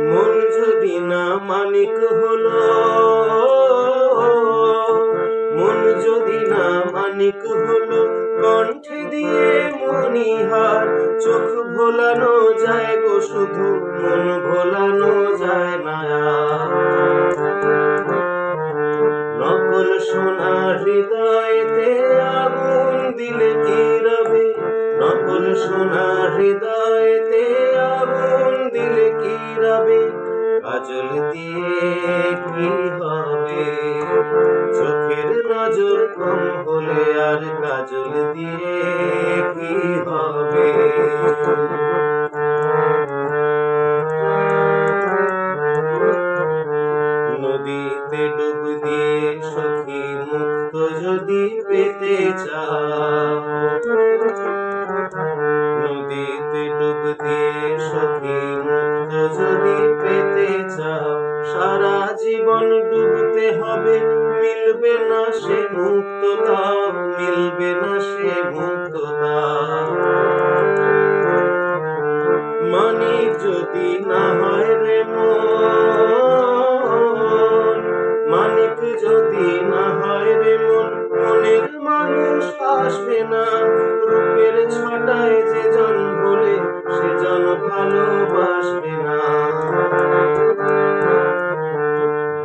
মন যদি না মানিক হলো, মন যদি না মানিক হলো, কণ্ঠে দিয়ে মনিহার, চোখ ভোলানো যায় গো শুধু, মন ভোলানো যায় না। নকল সোনা হৃদয়েতে আগুন দিলে কি রবে, নকল সোনা হৃদয়েতে আগুন দিলে কি রবে, কাজল দিয়ে কি হবে, চোখের নজর কম হলে আর কাজল দিয়ে কি হবে। নদীতে ডুব দিয়ে সখী মুক্ত যদি পেতে চাও, নদীতে ডুব দিয়ে সখী মুক্ত যদি পেতে চাও, সারা জীবন ডুবতে হবে, মিলবে না সে মুক্ততা, মিলবে না সে মুক্ততা। মানিক যদি না হয় রে মন, মানিক যদি না হয় রে মন, মনের মানুষ আসবে না। রূপের ছটায় যে জন ভুলে, সে জন ভালোবাসবে না।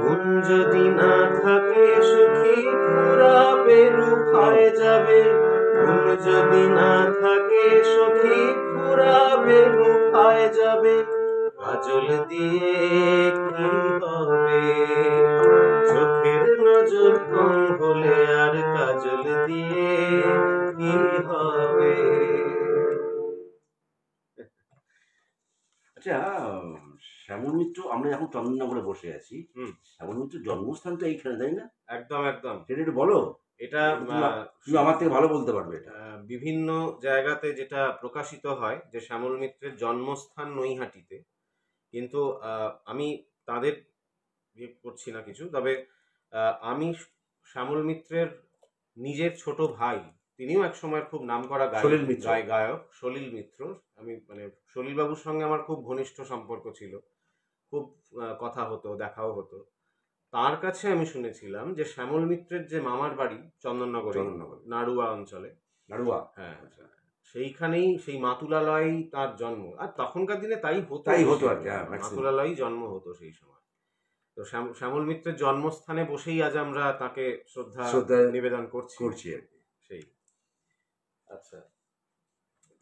গুণ যদি না থাকে সুখী, ফুরাবে রূপায় যাবে। গুণ যদি না থাকে সখী, ফুরাবে রূপায় যাবে। কাজল দিয়ে কি হবে, চোখের নজর কম হলে আর কাজল দিয়ে কি হবে। আচ্ছা, শ্যামল মিত্র, আমরা এখন চন্দননগরে বসে আছি, শ্যামল মিত্র জন্মস্থান তো এইখানে, তাই না? একদম একদম। সেটা একটু বলো। এটা তুমি আমার থেকে ভালো বলতে পারবে। এটা বিভিন্ন জায়গাতে যেটা প্রকাশিত হয় যে শ্যামল মিত্রের জন্মস্থান নৈহাটিতে, কিন্তু আমি তাদের করছি না কিছু। তবে আমি শ্যামল মিত্রের নিজের ছোট ভাই, তিনিও এক সময় খুব নামকরা গায়ক, সলিল মিত্র। আমি মানে সলিল বাবুর সঙ্গে আমার খুব ঘনিষ্ঠ সম্পর্ক ছিল, খুব কথা হতো, দেখাও হতো। তার কাছে আমি শুনেছিলাম যে শ্যামল মিত্রের যে মামার বাড়ি চন্দননগরে, নাড়ুয়া অঞ্চলে, নাড়ুয়া, হ্যাঁ, সেইখানেই সেই মাতুলালয় তার জন্ম। আর তখনকার দিনে তাই হতো আর কি, মাতুলালয় জন্ম হতো সেই সময়। তো শ্যামল মিত্রের জন্মস্থানে বসেই আজ আমরা তাকে শ্রদ্ধা নিবেদন করছি আর কি। সেই আচ্ছা,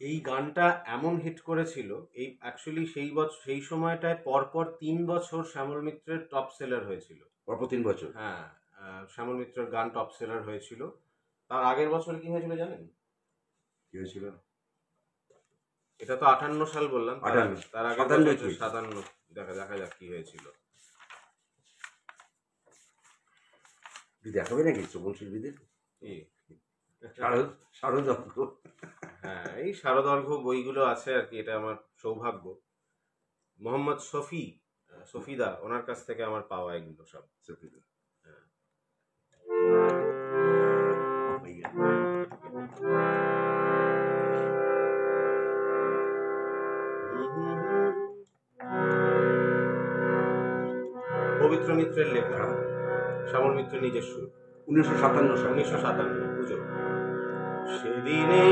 এই গানটা এমন হিট করেছিল, এই অ্যাকচুয়ালি সেই সময়টায় পরপর 3 বছর শ্যামল মিত্রের টপ সেলার হয়েছিল। পরপর 3 বছর? হ্যাঁ, শ্যামল মিত্রের গান টপ সেলার হয়েছিল। তার আগের বছর কি হয়েছিল জানেন? কি হয়েছিল? এটা তো 58 সাল বললাম, তার আগে 57। দেখা যাক কি হয়েছিল। দেখাবে নাকি শ্রবণ শিল্পীদের? শারদর্ঘ, হ্যাঁ, এই শারদর্ঘ বইগুলো আছে আর কি। এটা আমার সৌভাগ্য। মোহাম্মদ সফিদা, ওনার কাছ থেকে আমার পাওয়া এগুলো সব। সফিদা, হ্যাঁ। পবিত্র মিত্রের লেখা, শ্যামল মিত্র নিজের সুর, 1957 পুজো। সেদিনে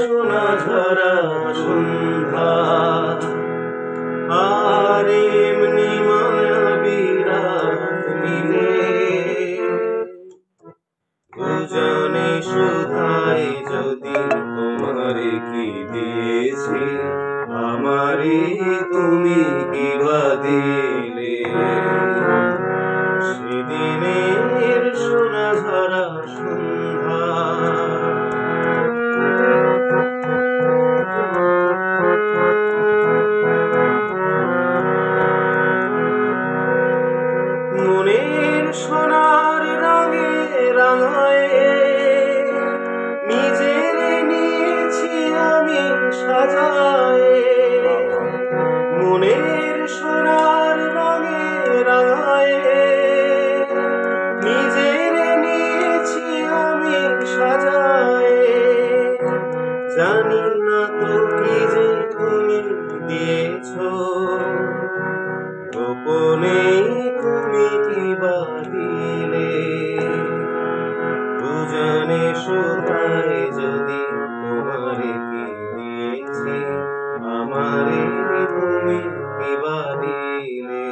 সোনা ঝরা সন্ধ্যা, আর এমনি মায়াবী রাত মিলে, দুজনে শুধাই যদি তোমারে কি দিয়েছি, আমারে তুমি কি বা দিলে। সেদিনের সোনা ঝরা সন্ধ্যা, মনের সোনার রঙে রাঙায় নিজের নিয়েছি আমি সাজায়। মনের সোনার রঙে রাঙায় নিজের নিয়েছি আমি সাজায়। জানি না তো কি যে তুমি দিয়েছ, গোপনে তুমি কি বা দিলে। দুজনে শোধায় যদি তোমারে কি দিয়েছি, আমারে তুমি কি বা দিলে।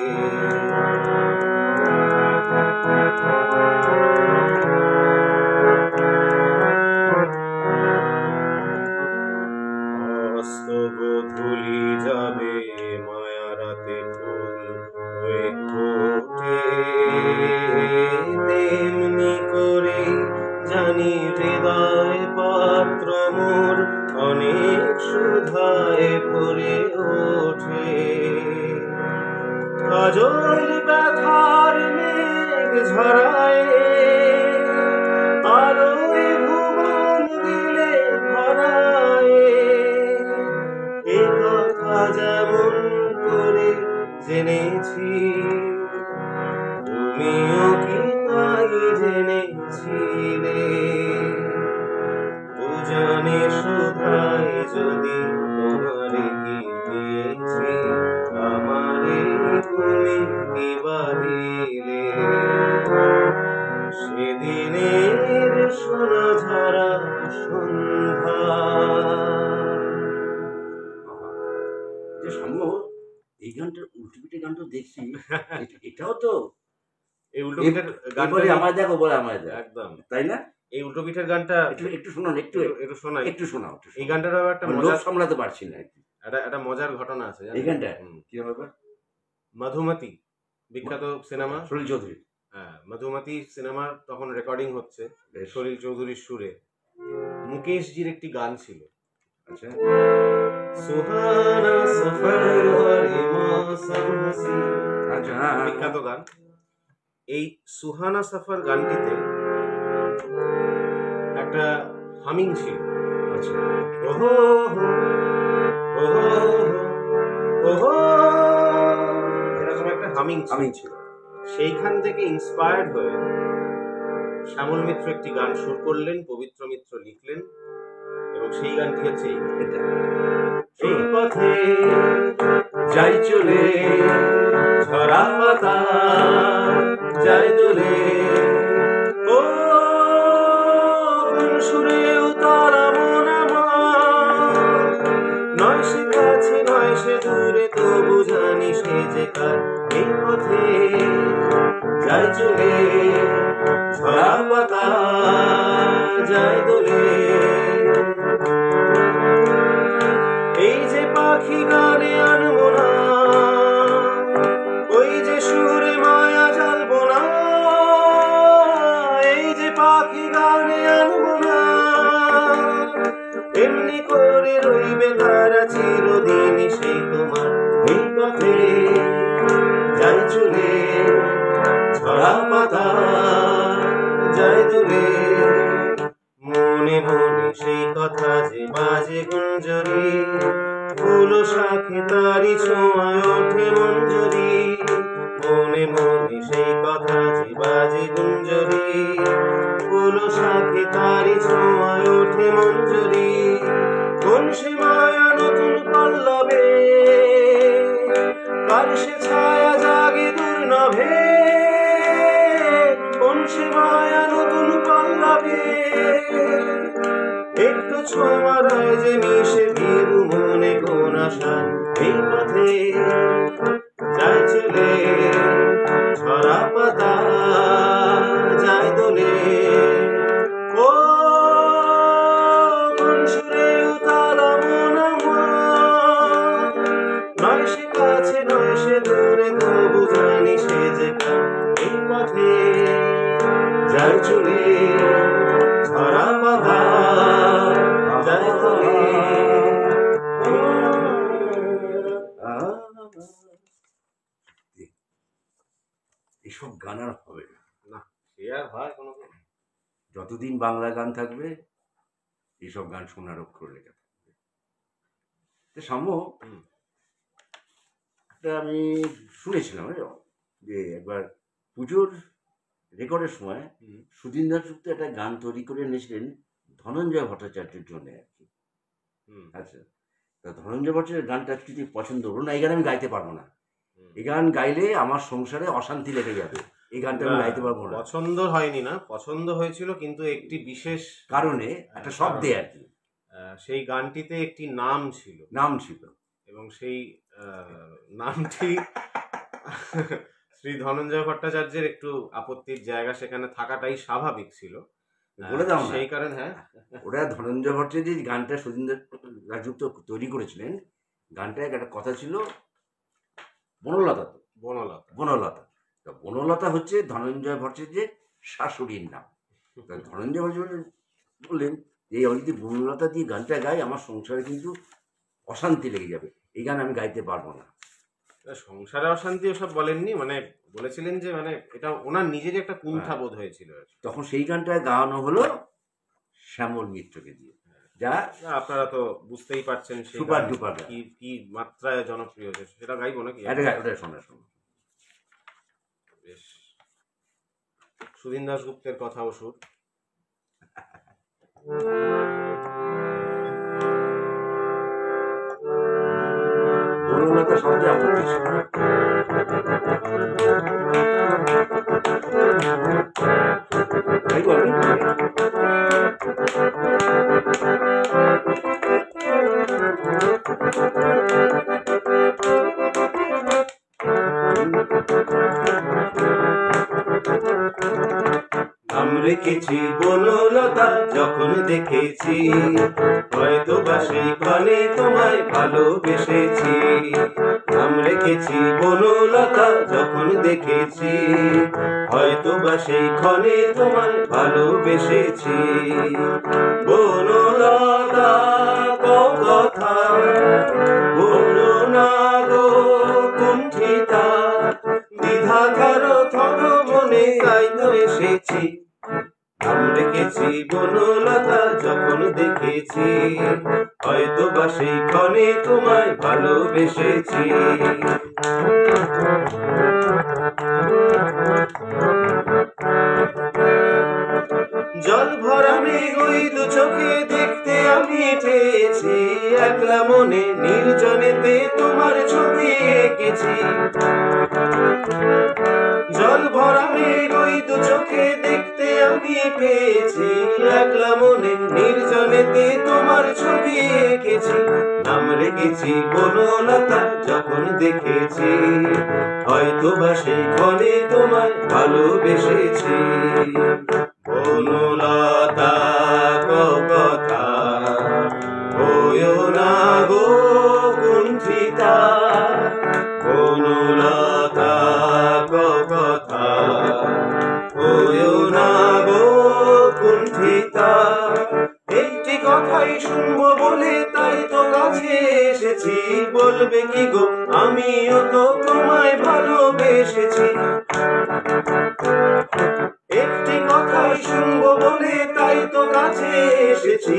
অস্ত গোধূলি যাবে, মায়া রাতে ফুল হয়ে ফোটে, তেমনি করে জানি হৃদয় পাত্র মোর অনেক সুধায় ভরে ওঠে। কাজল ব্যথার মেঘ ঝরায়, আলোয় ভুবন দিলে ভরায়। এ কথা যেমন করে জেনেছি তুমিও কি তাই জেনেছিলে দুজনে শুধাই যদি তোমারে কি দিয়েছি আমারে তুমি কি বা দিলে সেদিনের সোনা ঝরা সন্ধ্যা। যে সাম্য এই গানটার উল্টো পিঠে গানটা দেখছি, এটাও তো এই উল্টো পিঠের এবারে গানটা আমায় দেখো বলে আমায় দেখো, একদম তাই না? এই উল্টো পিঠের গানটা একটু একটু শোনান, একটু একটু শোনাই। একটু শোনাও। এই গানটারও একটা লোভ মজার সামলাতে পারছি না। একটা মজার ঘটনা আছে এই গানটা কি ব্যাপার? মধুমতি বিখ্যাত সিনেমা, সলিল চৌধুরী। হ্যাঁ, মধুমতি সিনেমার তখন রেকর্ডিং হচ্ছে বেশ। সলিল চৌধুরীর সুরে। মুকেশজির একটি গান ছিল, আচ্ছা, সুহানা সফর হরে মৌসম হসি, আচ্ছা, হ্যাঁ, হ্যাঁ, বিখ্যাত গান। এই সুহানা সফর গানটিতে একটা হামিং ছিল। আচ্ছা, ওহো ওহো ওহো, এরকম একটা হামিং আমি ছিল। সেইখান থেকে ইন্সপায়ার্ড হয়ে শ্যামল মিত্র একটি গান সুর করলেন, পবিত্র মিত্র লিখলেন, এবং সেই গানটি হচ্ছে এটা এই পথে যাই চলে ঝরা পাতা যাই দোলে, ও কোন সুরে উতারা মন আমার, নয় সে কাছে নয় সে দূরে তবু জানি সে যে কার। এই পথে যাই চলে ঝরা পাতা যাই দোলে, এই যে পাখি গানে আনবো না, ওই যে সুরে মায়া জ্বালবো না, এই যে পাখি গানে আনবো না, এমনি করে রইবে তারা চিরদিন সেই তোমার। এই পথে যাই চলে ঝরা পাতা যাই দোলে, মনে মনে সেই কথা যে বাজে গুঞ্জরি, ফুল শাখে তারি ছোঁয়ায় ওঠে মঞ্জরি, মনে মনে সেই কথা যে বাজে গুঞ্জরি, ফুল শাখে তারি ছোঁয়ায় ওঠে মঞ্জরি, কোন সে মায়া নতুন পল্লবে, কার সে ছায়া জাগে দুর্নভে, কোন সে মায়া নতুন পল্লবে, একটু ছোঁয়ারায় যে মিশে ভিড়ু মনে কোন আশা। এই পথে যাই চলে ঝরা পাতা যাই দোলে, ও কোন সুরে উতালা মন আমার, নয় সে কাছে নয় সে দূরে তবু জানি সে যে কার। এই পথে যাই চলে ঝরা পাতা যাই দোলে। এসব গান আর হবে না। না, সে আর হয় কোনো যতদিন বাংলা গান থাকবে এইসব গান শোনার অক্ষর লেখা থাকবে। সাম্য একটা আমি শুনেছিলাম যে একবার পুজোর রেকর্ডের সময় সুধীন্দ্র যুক্ত একটা গান তৈরি করে নিয়েছিলেন ধনঞ্জয় ভট্টাচার্যের জন্য আর কি। আচ্ছা, তা ধনঞ্জয় ভট্টাচার্যের গানটা যদি পছন্দ হলো না, এই গান আমি গাইতে পারবো না, এই গান গাইলে আমার সংসারে অশান্তি লেগে যাবে, এই গানটা আমি গাইতে পারবো না। পছন্দ হয়নি না, পছন্দ হয়েছিল কিন্তু একটি বিশেষ কারণে, একটা শব্দে আর কি। সেই গানটিতে একটি নাম ছিল, এবং সেই নামটি শ্রী ধনঞ্জয় ভট্টাচার্যের একটু আপত্তির জায়গা সেখানে থাকাটাই স্বাভাবিক ছিল। বলে দাও সেই কারণে হ্যাঁ, ওরা ধনঞ্জয় ভট্টাচার্য যে গানটা সুধীন্দ্র রাজযুক্ত তৈরি করেছিলেন, গানটায় একটা কথা ছিল বনলতা। তো বনলতা, তা বনলতা হচ্ছে ধনঞ্জয় ভট্টাচার্যের শাশুড়ির নাম। তা ধনঞ্জয় ভট্টাচার্য বললেন যে আমি যদি বনলতা দিয়ে গানটা গাই আমার সংসারে কিন্তু অশান্তি লেগে যাবে, এই গান আমি গাইতে পারবো না। সংসারে অশান্তি ওসব বলেননি, মানে বলেছিলেন যে মানে এটা ওনার নিজেরই একটা কুণ্ঠাবোধ হয়েছিল। তখন সেই গানটা গাওয়ানো হলো শ্যামল মিত্রকে দিয়ে, যা আপনারা তো বুঝতেই পারছেন সুপার ডুপার কি মাত্রায় জনপ্রিয় হয়েছে। সেটা গাইবো নাকি? শোনা। বেশ। সুধীন দাশগুপ্তের কথা ও সুর। বনলতা শব্দে আপত্তি ছিল। তাই বলেন? নাম রেখেছি বনলতা যখন দেখেছি, হয়তো বা সেই ক্ষণে তোমায় ভালোবেসেছি। নাম রেখেছি বনলতা যখন দেখেছি, হয়তো বা সেই ক্ষণে তোমায় ভালোবেসেছি। বনলতা কথা বলো না গো কুণ্ঠিতা, দ্বিধা কারো থর মনে তাই তো এসেছি। নাম রেখেছি বনলতা যখন দেখেছি, হয়তো বা সেই ক্ষণে তোমায় ভালোবেসেছি। জল ভরা মেঘ ওই দু চোখে দেখতে আমি পেয়েছি, একলা মনে নির্জনেতে তোমার ছবি এঁকেছি। জল ভরা মেঘ ওই দু চোখে দেখতে আমি পেয়েছি, একলা মনে নির্জনেতে তোমার ছবি এঁকেছি। নাম রেখেছি বনলতা যখন দেখেছি, হয়তো বা সেই ক্ষণে তোমায় ভালোবেসেছি। বনলতা কথা হইও না গো কুণ্ঠিতা, বনলতা কথা হইও না গো কুণ্ঠিতা। একটি কথাই শুনবো বলে তাই তো কাছে এসেছি, বলবে কি গো আমিও তো তোমায় ভালোবেসেছি। একটি কথাই শুনবো বলে তাই তো কাছে এসেছি,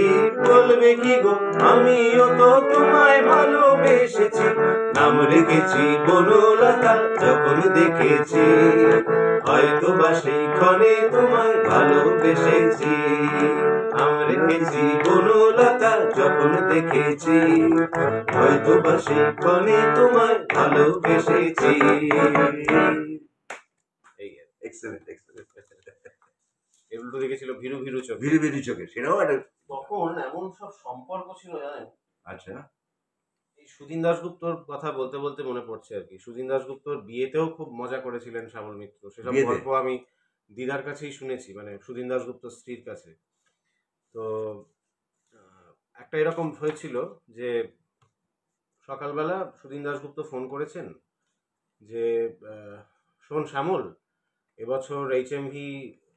বলবে কি গো আমিও তো তোমায় ভালোবেসেছি। নাম রেখেছি বনলতা যখন দেখেছি, হয়তো বা সেই ক্ষণে তোমায় ভালোবেসেছি। নাম রেখেছি বনলতা যখন দেখেছি, হয়তো বা সেই ক্ষণে তোমায় ভালোবেসেছি। Excellent, excellent. এগুলো দেখেছিল ভীরু ভীরু চোখে। ভিড়ি ভিড়ি চোখে, সেটাও একটা। তখন এমন সব সম্পর্ক ছিল জানেন। আচ্ছা। এই সুধীন দাশগুপ্তর কথা বলতে বলতে মনে পড়ছে আর কি, সুধীন দাশগুপ্তর বিয়েতেও খুব মজা করেছিলেন শ্যামল মিত্র। সেসব বিয়েতে? গল্প আমি দিদার কাছেই শুনেছি, মানে সুধীন দাশগুপ্ত স্ত্রীর কাছে। তো একটা এরকম হয়েছিল যে সকালবেলা সুধীন দাশগুপ্ত ফোন করেছেন যে শোন শ্যামল, এবছর HMV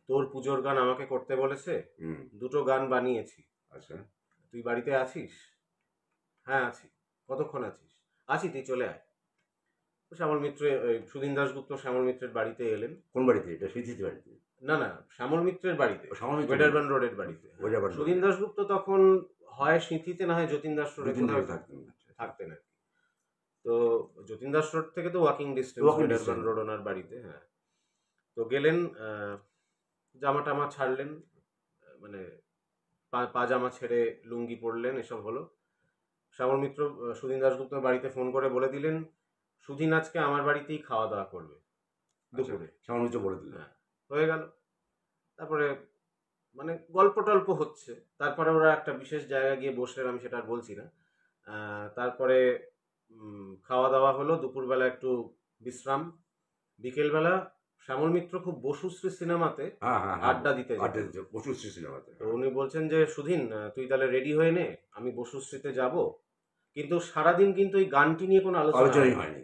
তোর পুজোর গান আমাকে করতে বলেছে, দুটো গান বানিয়েছি। আচ্ছা। তুই বাড়িতে আছিস? হ্যাঁ আছি। কতক্ষণ আছিস? আছি, তুই চলে আয়। তো শ্যামল মিত্র, সুধীন দাশগুপ্ত শ্যামল মিত্রের বাড়িতে এলেন। কোন বাড়িতে? এটা স্মৃতির বাড়িতে? না না, শ্যামল মিত্রের বাড়িতে, শ্যামল মিত্রের ওয়েডারবান রোডের বাড়িতে। ওয়েডারবান রোডে। সুধীন দাশগুপ্ত তখন হয় সিঁথিতে না হয় যতীন দাস রোডে কোথাও থাকতেন আর কি। তো যতীন দাস রোড থেকে তো ওয়াকিং ডিস্টেন্স ওয়েডারবান রোড ওনার বাড়িতে। হ্যাঁ, তো গেলেন, জামা টামা ছাড়লেন, মানে পাজামা ছেড়ে লুঙ্গি পরলেন, এসব হলো। শ্যামল মিত্র সুধীন দাশগুপ্তর বাড়িতে ফোন করে বলে দিলেন সুধীন আজকে আমার বাড়িতেই খাওয়া দাওয়া করবে দুপুরে। শ্যামল মিত্র বলে দিল। হ্যাঁ, হয়ে গেল। তারপরে মানে গল্প টল্প হচ্ছে, তারপরে ওরা একটা বিশেষ জায়গায় গিয়ে বসলেন, আমি সেটা আর বলছি না। তারপরে খাওয়া দাওয়া হলো, দুপুরবেলা একটু বিশ্রাম। বিকেলবেলা শ্যামল মিত্র খুব বসুশ্রী সিনেমাতে আড্ডা দিতে যেতেন। বসুশ্রী সিনেমাতে। তো উনি বলছেন যে সুধীন তুই তাহলে রেডি হয়ে নে, আমি বসুশ্রীতে যাব। কিন্তু সারাদিন কিন্তু এই গানটি নিয়ে কোনো আলোচনাই হয়নি।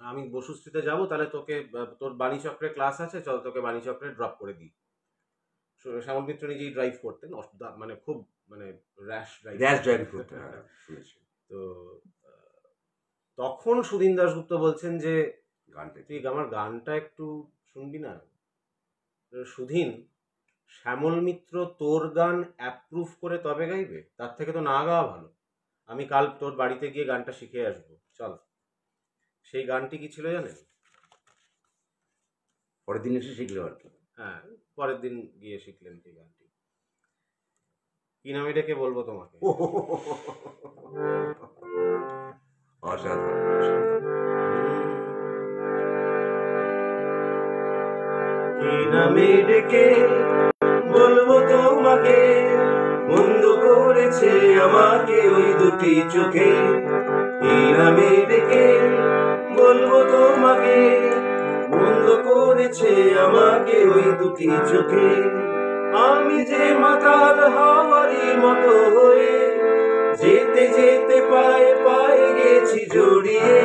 আমি বসুশ্রীতে যাব, তাহলে তোকে, তোর বাণীচক্রে ক্লাস আছে, চল তোকে বাণীচক্রে ড্রপ করে দিই। শ্যামল মিত্র নিজেই ড্রাইভ করতেন, মানে খুব মানে র্যাশ ড্রাইভ করতেন। তো তখন সুধীন দাশগুপ্ত বলছেন যে তুই আমার গানটা একটু শুনবি না? সুধীন, শ্যামল মিত্র তোর গান অ্যাপ্রুভ করে তবে গাইবে, তার থেকে তো না গাওয়া ভালো। আমি কাল তোর বাড়িতে গিয়ে গানটা শিখে আসবো, চল। সেই গানটি কি ছিল জানেন? পরের দিন এসে শিখলো আর কি। হ্যাঁ, পরের দিন গিয়ে শিখলেন এই গানটি। কি নামে ডেকে বলবো তোমাকে? অসাধারণ, অসাধারণ। কি নামে ডেকে বলবো তোমাকে, মন্দ করেছে আমাকে ওই দুটি চোখে। কি নামে ডেকে বলবো তোমাকে, মন্দ করেছে আমাকে ওই দুটি চোখে। আমি যে মাতাল হওয়ারই মতো হয়ে যেতে যেতে পায়ে পায়ে গেছি জড়িয়ে।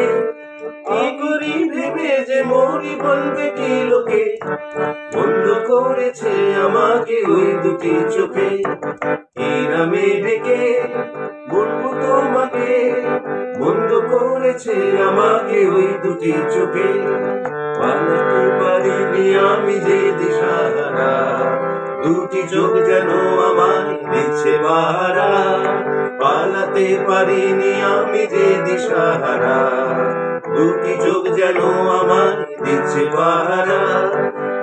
কি করি ভেবে যে মরি বলবে কি লোকে, বন্ধ করেছে আমাকে ওই দুটি চোখে। কি নামে ডেকে বলবো তোমাকে, বন্ধ করেছে আমাকে ওই দুটি চোখে। পালাতে পারিনি আমি যে দিশাহারা, দুটি চোখ যেন আমার দিচ্ছে বাহারা। পালাতে পারিনি আমি যে দিশাহারা, দুটি চোখ যেন আমার দিচ্ছে পাহারা।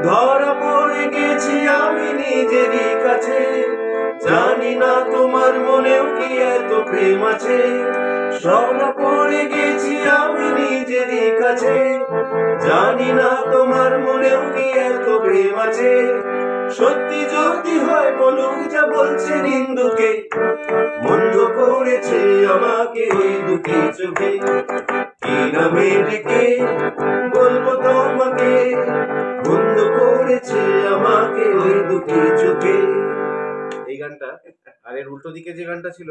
ধরা পড়ে গেছি আমি নিজেরই কাছে, জানি না তোমার মনেও কি এত প্রেম আছে। ধরা পড়ে গেছি আমি নিজেরই কাছে, জানি না তোমার মনেও কি এত প্রেম আছে। সত্যি যদি হয় বলুক যা বলছে নিন্দুকে, মন্দ করেছে আমাকে ওই দুটি চোখে। কি নামে ডেকে বলবো তোমাকে, বন্ধ করেছে আমাকে ওই দুটি চোখে। এই গানটা, আর এর উল্টো দিকে যে গানটা ছিল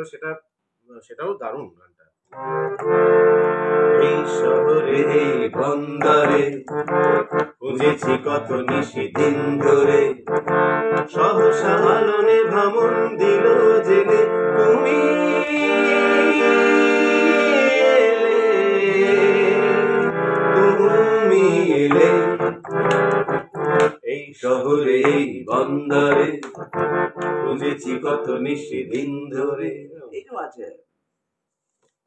সেটাও দারুণ গানটা। এই শহরে এই বন্দরে খুঁজেছি কত নিশি দিন ধরে, সহসা আলোনে ভামন দিল জেলে তুমি তুমি এলে। এই শহরে এই বন্দরে খুঁজেছি কত নিশি দিন ধরে। এইটাও আছে।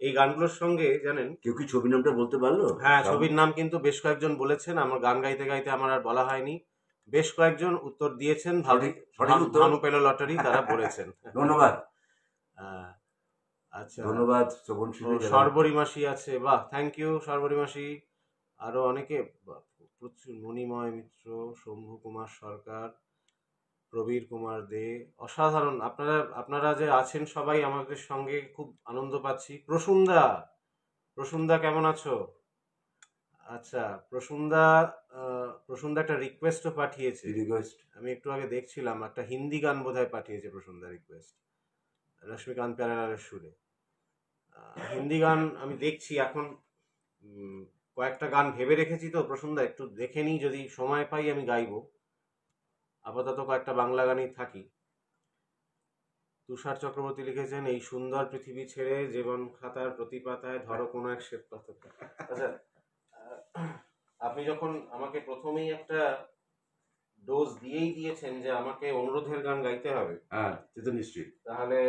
এই গানগুলোর সঙ্গে জানেন, কেউ কি ছবির নামটা বলতে পারলো? হ্যাঁ, ছবির নাম কিন্তু বেশ কয়েকজন বলেছেন। আমার গান গাইতে গাইতে আমার আর বলা হয়নি। বেশ কয়েকজন উত্তর দিয়েছেন। সঠিক উত্তর। ভানু পেল লটারি তারা বলেছেন। ধন্যবাদ, আচ্ছা, ধন্যবাদ শ্রবণশীলী। সর্বরী মাসি আছে, বাহ, থ্যাংক ইউ সর্বরী মাসি। আরো অনেকে, প্রচুর, মণিময় মিত্র, শম্ভু কুমার সরকার, প্রবীর কুমার দে, অসাধারণ। আপনারা যে আছেন সবাই আমাদের সঙ্গে, খুব আনন্দ পাচ্ছি। প্রসুন্দা কেমন আছো? আচ্ছা, প্রসুন্দা একটা রিকোয়েস্টও পাঠিয়েছে। আমি একটু আগে দেখছিলাম, একটা হিন্দি গান বোধহয় পাঠিয়েছে প্রসুন্দা রিকোয়েস্ট, রশ্মিকান্ত প্যারালালের সুরে। হিন্দি গান আমি দেখছি এখন। কয়েকটা গান ভেবে রেখেছি, তো প্রসুন্দা একটু দেখে নিই, যদি সময় পাই আমি গাইবো। আপাতত কয়েকটা বাংলা গানই থাকি। তুষার চক্রবর্তী লিখেছেন, এই সুন্দর পৃথিবী ছেড়ে জীবন খাতার প্রতি পাতায় ধরো কোনো এক শ্বেত পাথর। আচ্ছা, আপনি যখন আমাকে প্রথমেই একটা ডোজ দিয়েছেন যে আমাকে অনুরোধের গান গাইতে হবে, হ্যাঁ সে তো নিশ্চয়ই। তাহলে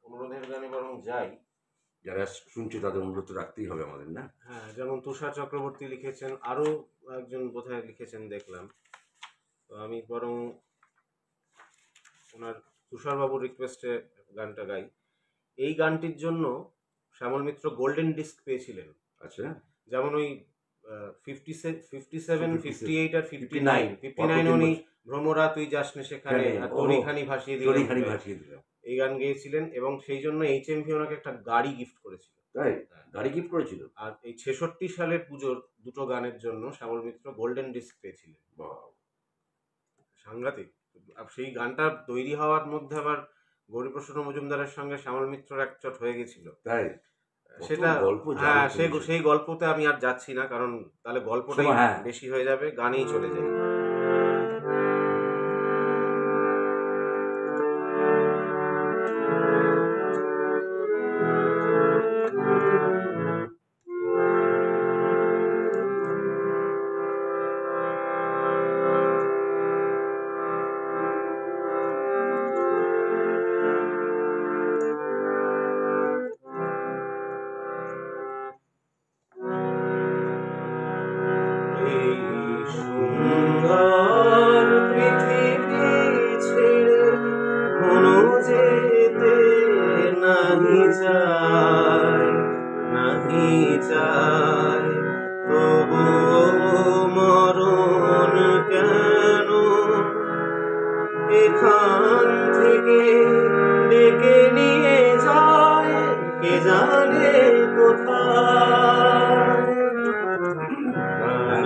অনুরোধের গানে বরং যাই। যারা শুনছে তাদের অনুরোধ রাখতেই হবে আমাদের, না? হ্যাঁ, যেমন তুষার চক্রবর্তী লিখেছেন, আরো একজন বোধহয় লিখেছেন দেখলাম, তো আমি বরং ওনার তুষারবাবুর রিকোয়েস্টে গানটা গাই। এই গানটির জন্য শ্যামল মিত্র গোল্ডেন ডিস্ক পেয়েছিলেন। আচ্ছা, যেমন ওই 57, 58 আর 59 উনি ভ্রমরা তুই যাসনে সেখানে, তরিখানি ভাসিয়ে দিলাম, এই গান গেয়েছিলেন, এবং সেই জন্য HMV ওনাকে একটা গাড়ি গিফট করেছিল। তাই গাড়ি গিফট করেছিল। আর এই 66 সালের পুজোর দুটো গানের জন্য শ্যামল মিত্র গোল্ডেন ডিস্ক পেয়েছিলেন। সাংঘাতিক। সেই গানটা তৈরি হওয়ার মধ্যে আবার গৌরীপ্রসন্ন মজুমদারের সঙ্গে শ্যামল মিত্রর একচট হয়ে গেছিল। তাই সেটা, হ্যাঁ, সেই গল্পতে আমি আর যাচ্ছি না, কারণ তাহলে গল্পটাই বেশি হয়ে যাবে, গানেই চলে যাই। সুন্দর এখান থেকে ডেকে নিয়ে যায় কে জানে কোথায়।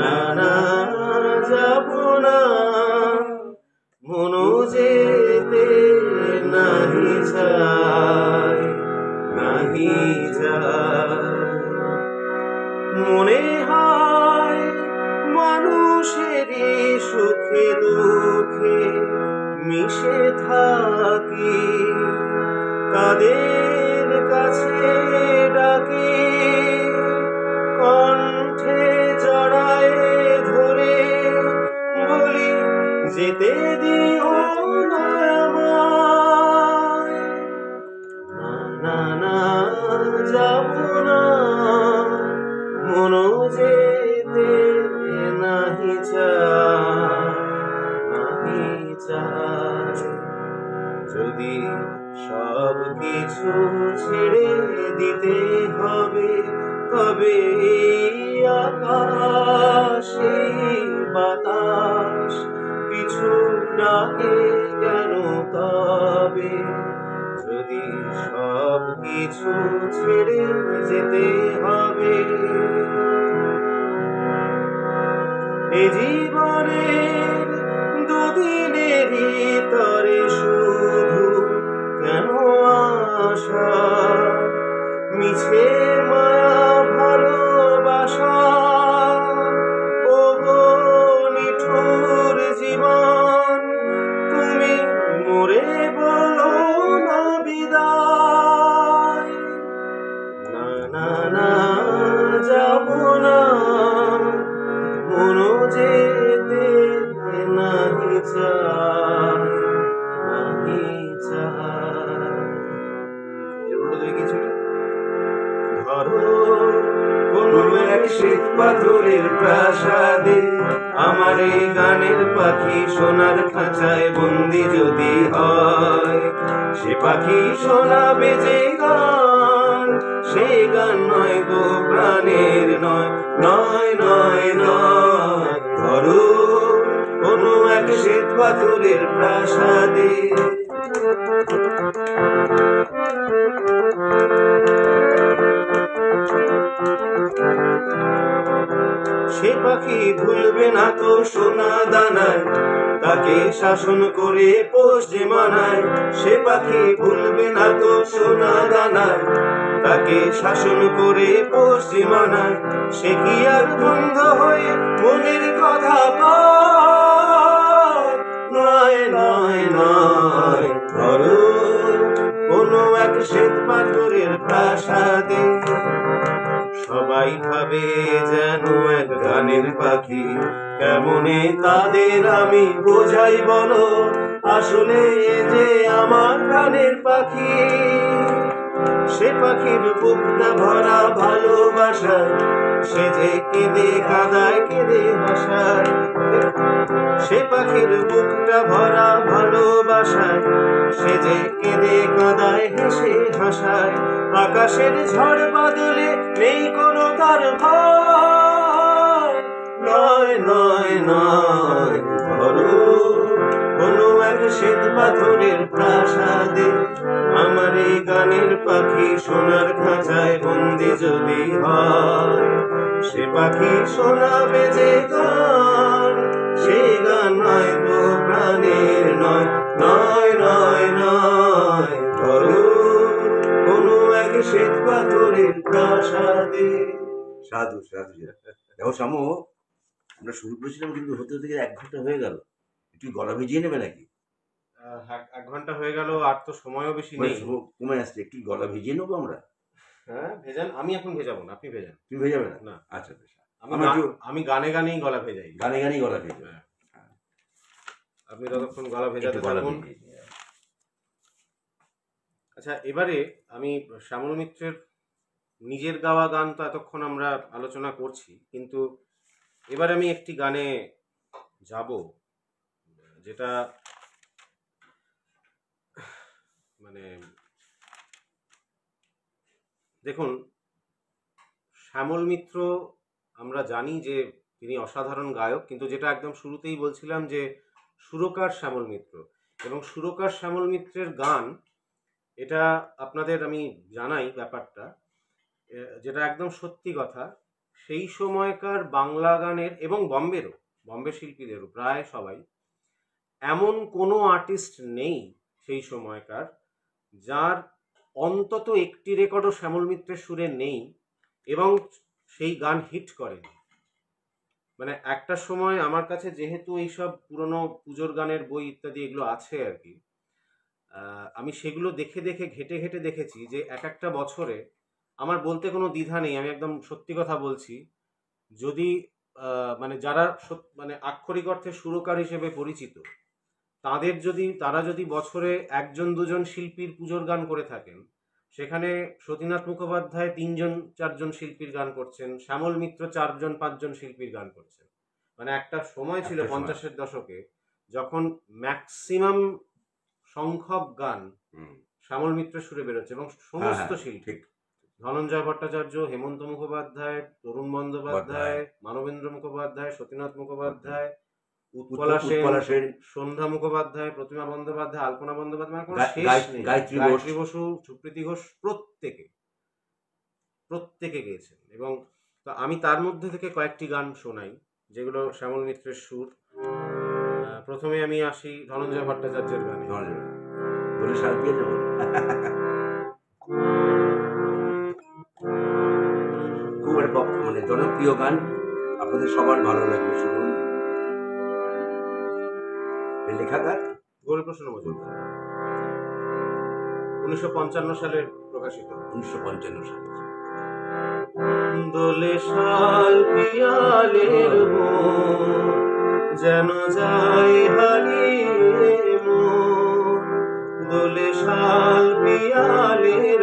না না যাব না, মনো যেতে নাহি চায়, নাহি চায়। মনে হয় মানুষেরই সুখে দুঃখে মিশে থাকি, তাদের কাছে ডাকি কণ্ঠে জড়ায় ধরে বলি যেতে দিও না আমায়। না না যাব না, মনো যেতে নাহি চায়, নাহি চায়। যদি সব কিছু ছেড়ে দিতে হবে, তবে আকাশ বাতাস কিছু ডাকে কেন তবে? যদি সব কিছু ছেড়ে যেতে হবে, এ জীবনের দুদিনেরই তরে শুধু কেন আশা, মিছে মায়া ভালোবাসা। ও গো নিঠুর জীবন, তুমি মরে বলো না বিদায়। না না যাব না, মনো যেতে নাহি চায়, নাহি চায়। এর উল্টো কি ছিল? ধরো কোনো এক শ্বেত পাথরের প্রাসাদে আমার এই গানের পাখি সোনার খাঁচায় বন্দি যদি হয়, সে পাখি শোনাবে যে গান, সে গান নয় গো প্রাণের নয়, নয় নয় নয়। ধরো কোনো এক শ্বেত পাথরের প্রাসাদে সে পাখি ভুলবে না তো সোনা দানায়, তাকে শাসন করে পোষ যে মানায়। সে পাখি ভুলবে না তো সোনা দানায়, তাকে শাসন করে পোষ যে মানায়। সে কি আর বন্ধ হয়ে মনের কথা কয়? নয় নয় নয়। ধরো কোনো এক শ্বেত পাথরের প্রাসাদে সবাই ভাবে যেন এক গানের পাখি, কেমনে তাদের আমি বোঝাই বলো, আসলে যে আমার গানের পাখি। সে পাখির বুকটা ভরা ভালোবাসায়, সে যে কেঁদে কাঁদায় কেঁদে হাসায়। সে পাখির বুকটা ভরা ভালোবাসায়, সে যে কেঁদে কাঁদায় হেসে হাসায়। আকাশের ঝড় বাদলে নেই কোনো তার ভয়, নয় নয় নয়। ধরো কোনো এক শ্বেত পাথরের প্রাসাদে আমার এই গানের পাখি সোনার খাঁচায় বন্দি যদি হয়, সে পাখি শোনাবে যে গান, সে গান নয় গো প্রাণের নয়, নয় নয় নয়। ধরো কোনো এক শ্বেত পাথরের প্রাসাদে। সাধু সাধু। দেখো শামু, আমরা শুরু করেছিলাম কিন্তু হতে হতে 1 ঘন্টা হয়ে গেল। একটু গলা ভিজিয়ে নেবে নাকি? 1 ঘন্টা হয়ে গেল, আর তো সময়ও বেশি নেই। কমে আসছে, একটু গলা ভিজিয়ে নেবো আমরা। হ্যাঁ ভেজান, আমি এখন ভেজাবো না, আপনি ভেজান। তুমি ভেজাবে না? না আচ্ছা বেশ। আমি গানে গানেই গলা ভেজাই। গানে গানেই গলা ভেজে। আপনি ততক্ষণ গলা ভেজাতে গলা থাকুন। ভিজিয়ে। আচ্ছা, এবারে আমি শ্যামল মিত্রের নিজের গাওয়া গান তো এতক্ষণ আমরা আলোচনা করছি, কিন্তু এবার আমি একটি গানে যাব যেটা মানে দেখুন, শ্যামল মিত্র আমরা জানি যে তিনি অসাধারণ গায়ক, কিন্তু যেটা একদম শুরুতেই বলছিলাম যে সুরকার শ্যামল মিত্র, এবং সুরকার শ্যামল মিত্রের গান, এটা আপনাদের আমি জানাই ব্যাপারটা, যেটা একদম সত্যি কথা, সেই সময়কার বাংলা গানের এবং বম্বে শিল্পীদেরও প্রায় সবাই, এমন কোনো আর্টিস্ট নেই সেই সময়কার যার অন্তত একটি রেকর্ডও শ্যামল মিত্রের সুরে নেই এবং সেই গান হিট করেনি। মানে একটা সময় আমার কাছে যেহেতু এইসব পুরনো পুজোর গানের বই ইত্যাদি এগুলো আছে আর কি, আমি সেগুলো দেখে দেখে ঘেটে ঘেটে দেখেছি যে এক একটা বছরে, আমার বলতে কোনো দ্বিধা নেই, আমি একদম সত্যি কথা বলছি, যদি মানে যারা মানে আক্ষরিক অর্থে সুরকার হিসেবে পরিচিত, তারা যদি বছরে একজন দুজন শিল্পীর পুজোর গান করে থাকেন, সেখানে সতীনাথ মুখোপাধ্যায় 3-4জন শিল্পীর গান করছেন, শ্যামল মিত্র 4-5জন শিল্পীর গান করছেন। মানে একটা সময় ছিল 50-এর দশকে যখন ম্যাক্সিমাম সংখ্যক গান শ্যামল মিত্রের সুরে বেরোচ্ছে এবং সমস্ত শিল্পী, ধনঞ্জয় ভট্টাচার্য, হেমন্ত মুখোপাধ্যায়, তরুণ বন্দ্যোপাধ্যায়, মানবেন্দ্র মুখোপাধ্যায়, সতীনাথ মুখোপাধ্যায়, উৎপলা সেন, সন্ধ্যা মুখোপাধ্যায়, প্রতিমা বন্দ্যোপাধ্যায়, আলপনা বন্দ্যোপাধ্যায়, কোনো শেষ নেই, গায়ত্রী বসু, সুপ্রীতি ঘোষ, প্রত্যেকে গেয়েছেন। এবং আমি তার মধ্যে থেকে কয়েকটি গান শোনাই যেগুলো শ্যামল মিত্রের সুর। প্রথমে আমি আসি ধনঞ্জয় ভট্টাচার্যের গানে। খুব একটা মানে জনপ্রিয় গান, আপনাদের সবার ভালো লাগবে, শুনুন। লেখাকার গৌরীপ্রসন্ন মজুমদার, 1955 সালে প্রকাশিত। 1955 সালে। দোলে শাল পিয়ালের যেন যাই হারিয়ে মন, দোলে শাল পিয়ালের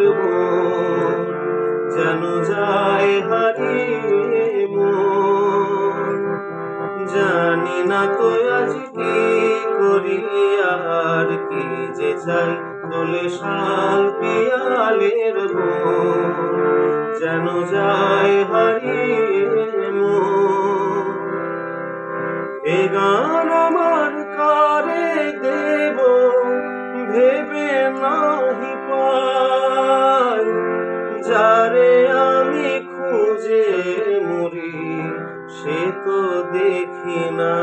যেন যাই হারিয়ে মন, জানি না তো আজ কি করি আর কি যে চাই, দোলে শাল পিয়ালের যেন যাই হারিয়ে মন। এ গান আমার কারে দেব ভেবে নাহি পাই, যারে আমি খুঁজে মরি সে তো দেখি না,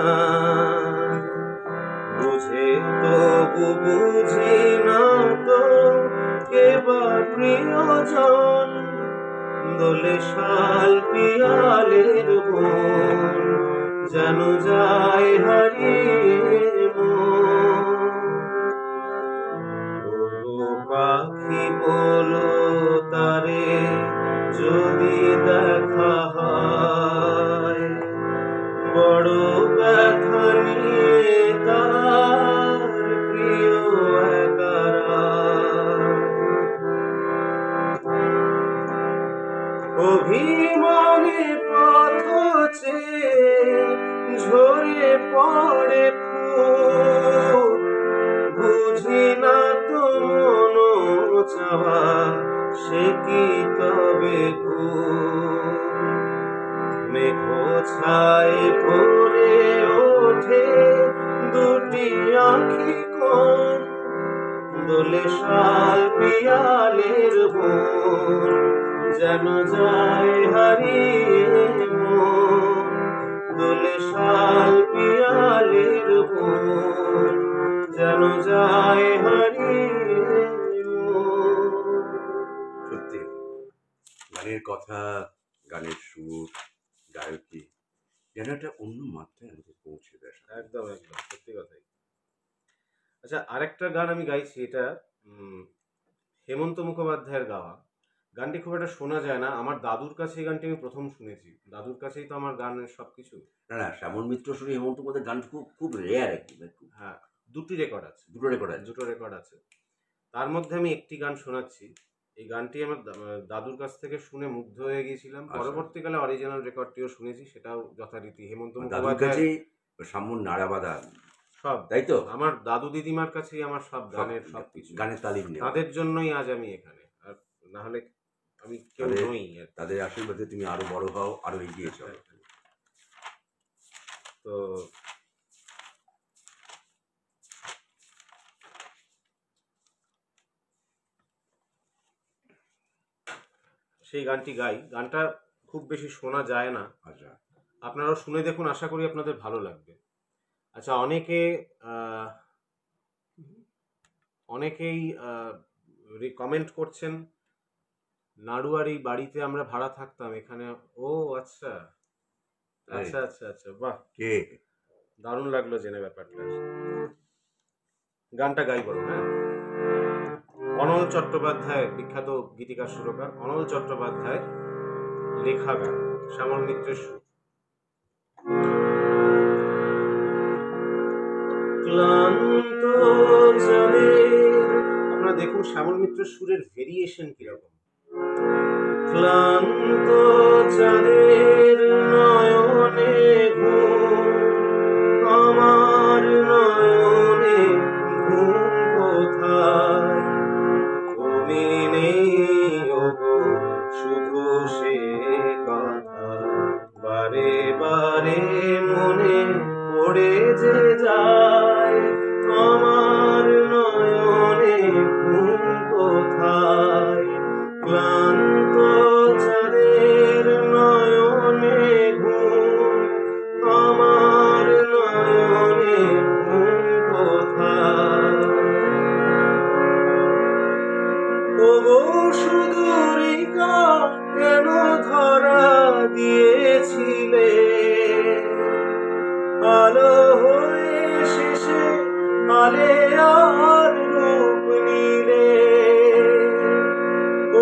বুঝে তবু বুঝি না তো কেবা প্রিয়জন, দোলে শাল পিয়ালের যেন যাই হারিয়ে মন। পাখি বলো তারে যদি দেখা হয়, বড় ব্যথা নিয়ে তার প্রিয় একারা, অভিমানে পথ ঝরে পড়ে ফুল, বুঝি না তো মন চাওয়া সে কি তবে ভুল, মেঘ ছায় ভরে ওঠে দুটি আঁখি কোণ, দোলে শাল পিয়ালের যেন যাই হারিয়ে মন, দোলে শাল পিয়ালের যেন যাই হারিয়ে মন। সত্যি গানের কথা, গানের সুর, গায়কী যেন একটা অন্য মাত্রায় আমাদের পৌঁছে দেয়। একদম সত্যি কথাই। আচ্ছা, আরেকটা গান আমি গাইছি, এটা হেমন্ত মুখোপাধ্যায়ের গাওয়া। গানটি খুব একটা শোনা যায় না, আমার দাদুর কাছে এই গানটি আমি প্রথম শুনেছি, দাদুর কাছেই তো আমার গানের সবকিছু। না, শ্যামল মিত্র শুনে হেমন্ত মুখোপাধ্যায়ের গান খুব রেয়ার একটি। হ্যাঁ, দুটো রেকর্ড আছে। তার মধ্যে আমি একটি গান শোনাচ্ছি। এই গানটি আমার দাদুর কাছ থেকে শুনে মুগ্ধ হয়ে গিয়েছিলাম। পরবর্তীকালে অরিজিনাল রেকর্ডটিও শুনেছি, সেটাও যথারীতি হেমন্ত মুখোপাধ্যায়, সামন নাড়াবাদা সব, তাই তো। আমার দাদু দিদিমার কাছেই আমার সব গানের সবকিছু, গানের তালিম নেই। তাদের জন্যই আজ আমি এখানে, আর না হলে আমি কেউ নই। তাদের আশীর্বাদে তুমি আরো বড় হও, আরো এগিয়ে চলো। তো সেই গানটি গাই। গানটা খুব বেশি শোনা যায় না, আচ্ছা, আপনারাও শুনে দেখুন, আশা করি আপনাদের ভালো লাগবে। আচ্ছা, অনেকেই কমেন্ট করছেন, নাড়ুয়ার এই বাড়িতে আমরা ভাড়া থাকতাম এখানে। ও আচ্ছা আচ্ছা আচ্ছা আচ্ছা, বাহ, কে? দারুণ লাগলো জেনে ব্যাপারটা। গানটা গাই বলুন। হ্যাঁ, অনল চট্টোপাধ্যায়, বিখ্যাত গীতিকার সুরকার অনল চট্টোপাধ্যায় লেখা গান, শ্যামল মিত্রের সুর। ক্লান্ত চাঁদের, আপনারা দেখুন শ্যামল মিত্রের সুরের ভেরিয়েশন কিরকম। ক্লান্ত চাঁদের নয়নে ঘুম, আমার নয়নে ঘুম কোথায়, তুমি নেই ওগো শুধু সে কথা, বারে বারে মনে পড়ে যে যায়, আমার নয়নে ঘুম কোথায়, ক্লান্ত চাঁদের নয়নে ঘুম, আমার নয়নে ঘুম কোথায়, ওগো সুদূরিকা কেন ধরা দিয়েছিলে, আলো হয়ে শেষে আলে আর রূপ নিলে,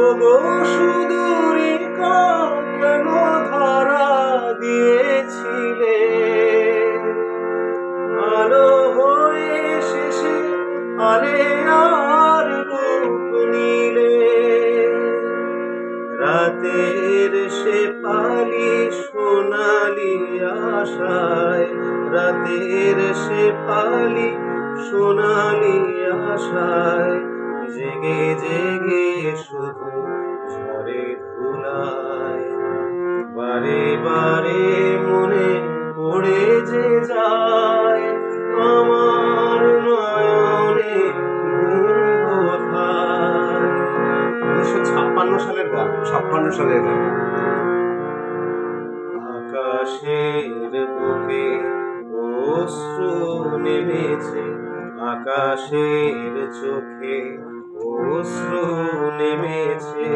ওগো সুদূরিকা কেন ধরা দিয়েছিলে, আলো হয়ে শেষে আলে আর রূপ নিলে, রাতের শেফালি সোনালি আশায়, রাতের শেফালি সোনালি আশায়, জেগে জেগে শুধু ঝরে ধুলায়, বারে বারে মনে পড়ে যে যায়, আমার নয়নে ঘুম কোথায়। 1956 সালের গান। 56 সালের গান। আকাশের বুকে অশ্রু নেমেছে, আকাশের চোখে অশ্রু নেমেছে,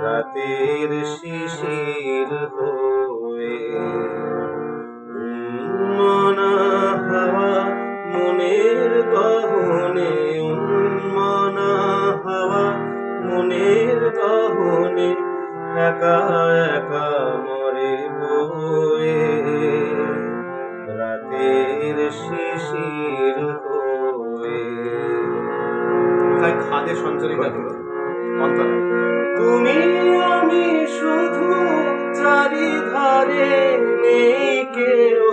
রাতের শিশির হয়ে, উন্মনা হাওয়া মনের গহনে, উন্মনা হাওয়া মনের গহনে, একা একা মরে বয়ে, রাতের শিশির হয়ে। খাদে সঞ্চারিত হলো অন্তরা, তুমি আমি শুধু চারিধারে নেই কেউ,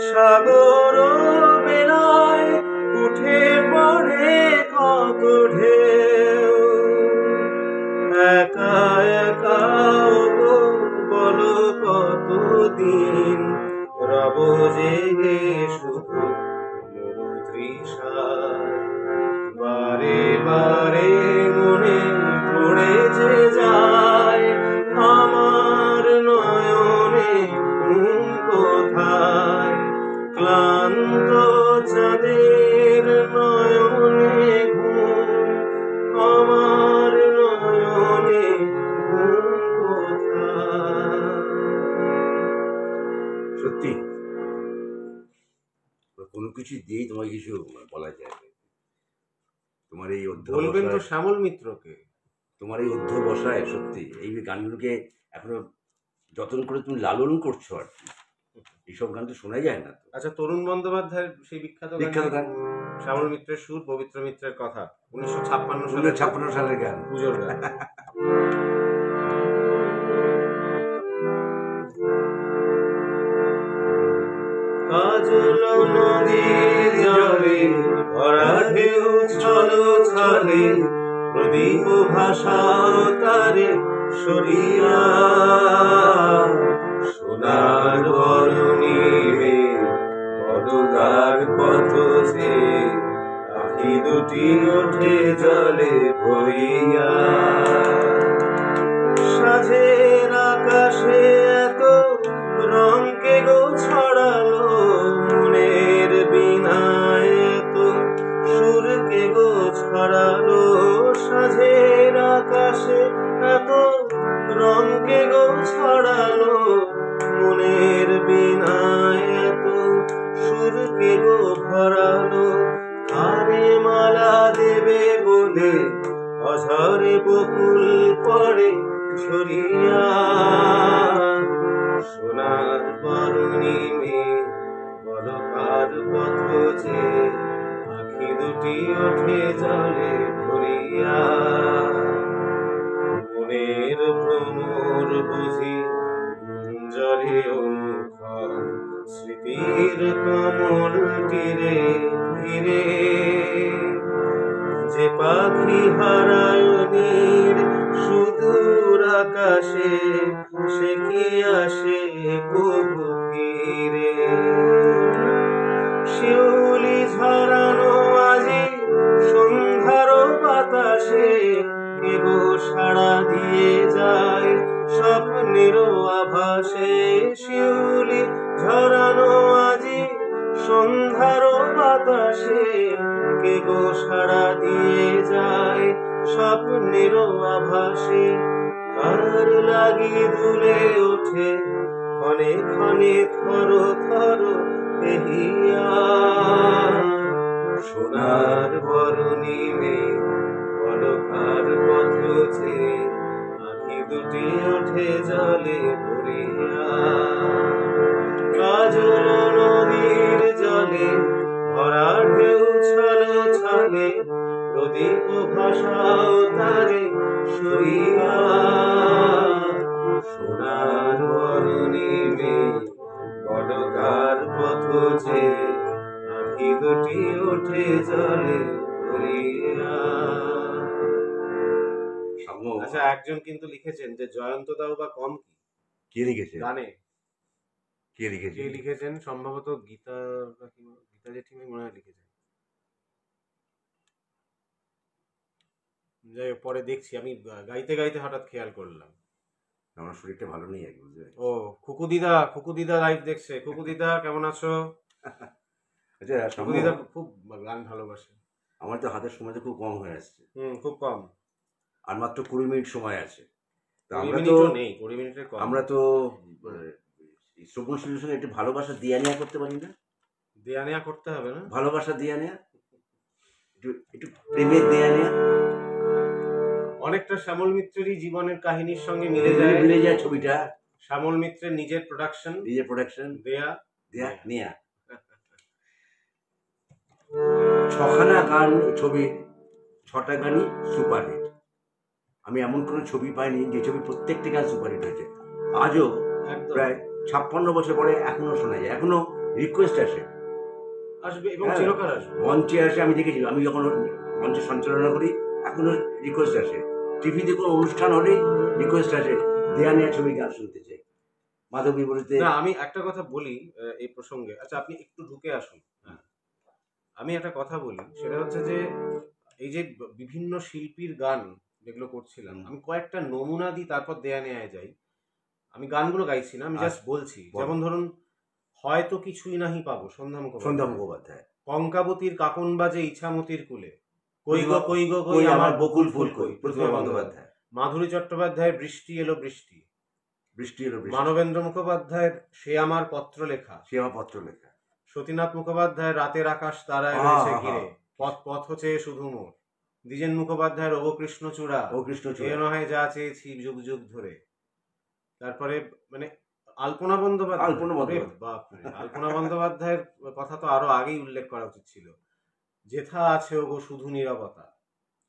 সাগর বেলায় উঠে পড়ে কত ঢেউ, একা একা ওগো বলো কতদিন রব জেগে শুধু তৃষায়, বারে বারে মনে পড়ে যে যায়, আমার নয়নে ঘুম কোথায়, ক্লান্ত চাঁদের নয়নে ঘুম, আমার নয়নে ঘুম কোথায়। সত্যি কোনো কিছু দিয়েই তোমার কিছু বলা যায় না। তোমার এই বলবেন তো শ্যামল মিত্রকে, তোমার এই অধ্যবসায় সত্যি এই গানগুলোকে এখনো যতন করে তুমি লালন করছো আর কি, এইসব গান তো শোনা যায় না। আচ্ছা, তরুণ বন্দ্যোপাধ্যায়ের সেই বিখ্যাত গান শ্যামল মিত্রের সুর, পবিত্র মিত্রের কথা, 1956 সালের গান, পুজোর গান। কাজল নদীর জলে ভরা ঢেউ চলো চলে, প্রদীপ ভাষা তারে সরিয়া, সোনার বরণীরে পদগার পথ যে, আখি দুটি ওঠে জলে ভরিয়া, সাঝের আকাশে এত রং কে গো ছড়ালো, মনের বীণায় এত সুর কে গো ছড়ালো। সাঝের আকাশে এত রং কে গো ছড়ালো, মনের বীণায় এত সুর কে গো ভরালো। কানে মালা দেবে বলে অঝরে বকুল পড়ে ঝরিয়া, সোনার বরণী মেয়ে বলকার পথ যে আখি দুটি ওঠে জলে ভরিয়া। মনের ভ্রমর বুঝি জলে অনুক্ষণ, স্মৃতির কমল তীরে ঘিরে। যে পাখি হারায়নির সুদূর আকাশে, সে কি আসে কবু ফিরে। শিউলি ঝরানো আজি সন্ধ্যার বাতাসে, কে গো সাড়া দিয়ে যায় স্বপ্নের আভাসে। শিউলি ঝরানো আজি সন্ধ্যার বাতাসে, কে গো সাড়া দিয়ে যায় স্বপ্নের আভাসে। কার লাগি দুলে ওঠে ক্ষণে ক্ষণে থর থর দেহিয়া, সোনার বরণী মেয়ে বলকার পথ যে আখি দুটি ওঠে জলে ভরিয়া। কাজল নদীর জলে ভরা ঢেউ ছলে ছলে, প্রদীপ ভাসাও তারে সইয়া। সোনার বরণী মেয়ে বলকার পথ যে আখি দুটি ওঠে জলে ভরিয়া। আচ্ছা, একজন কিন্তু লিখেছেন যে জয়ন্ত দাও বা কম কি? কে লিখেছে গানে কে লিখেছে? কে লিখেছেন? সম্ভবত গীতা গীতা জেঠিমাই মনে হয় লিখেছেন। যাই হোক, পরে দেখছি। আমি গাইতে গাইতে হঠাৎ খেয়াল করলাম। আমার শরীরটা ভালো নেই আর কি, বুঝতে ও খুকু দিদা লাইভ দেখছে। খুকু দিদা কেমন আছো? আচ্ছা, খুকু দিদা খুব গান ভালোবাসে। আমার তো হাতের সময় তো খুব কম হয়ে আসছে, খুব কম। আর মাত্র 20 মিনিট সময় আছে। তো 20 আমরা তো মিনিটও নেই, 20 মিনিটের কম। আমরা তো শ্রবণ শিশুর সঙ্গে একটু ভালোবাসা দিয়া নেয়া করতে পারি না? দেয়া নেয়া করতে হবে না? ভালোবাসা দিয়া নেয়া, একটু একটু প্রেমের দেয়া নেয়া। অনেকটা শ্যামল মিত্রেরই জীবনের কাহিনীর সঙ্গে মিলে যায় ছবিটা। শ্যামল মিত্রের নিজের প্রোডাকশন দেয়া নেয়া। 6খানা গান ছবির, 6টা গানই সুপারহিট। আমি এমন কোনো ছবি পাইনি যে ছবি প্রত্যেকটি গান সুপারহিট হয়েছে। আজও প্রায় 56 বছর পরে এখনো শোনা যায়, এখনো রিকোয়েস্ট আসবে এবং চিরকাল আসবে। মঞ্চে আসে, আমি দেখেছি, আমি যখন মঞ্চে সঞ্চালনা করি এখনো রিকোয়েস্ট আসে। টিভিতে কোনো অনুষ্ঠান হলে রিকোয়েস্ট আসে, দেয়া নেয়া ছবি গান শুনতে চাই। মাধবী বলতে না, আমি একটা কথা বলি এই প্রসঙ্গে। আচ্ছা, আপনি একটু ঢুকে আসুন। আমি একটা কথা বলি, সেটা হচ্ছে যে এই যে বিভিন্ন শিল্পীর গান যেগুলো করছিলাম, আমি কয়েকটা নমুনা দিই, তারপর দেয়া নেয়া যাই। আমি গানগুলো গাইছি না, আমি জাস্ট বলছি। যেমন ধরুন, হয়তো কিছুই নাহি পাবো, সন্ধ্যা মুখোপাধ্যায়। কঙ্কাবতীর কাকন বাজে ইছামতির কুলে, কই গো কই গো কই আমার বকুল ফুল কই, প্রতিমা বন্দ্যোপাধ্যায়। মাধুরী চট্টোপাধ্যায়ের বৃষ্টি এলো বৃষ্টি। মানবেন্দ্র মুখোপাধ্যায়ের সে আমার পত্র লেখা। সতীনাথ মুখোপাধ্যায়ের রাতের আকাশ তারায় রয়েছে ঘিরে, পথ পথ চেয়ে শুধু মোর। দ্বিজেন মুখোপাধ্যায়ের ও কৃষ্ণচূড়া, এ নহে যা চেয়েছি যুগ যুগ ধরে। তারপরে মানে আলপনা বন্দ্যোপাধ্যায়ের কথা তো আরো আগেই উল্লেখ করা উচিত ছিল। যেথা আছে ওগো শুধু নীরবতা।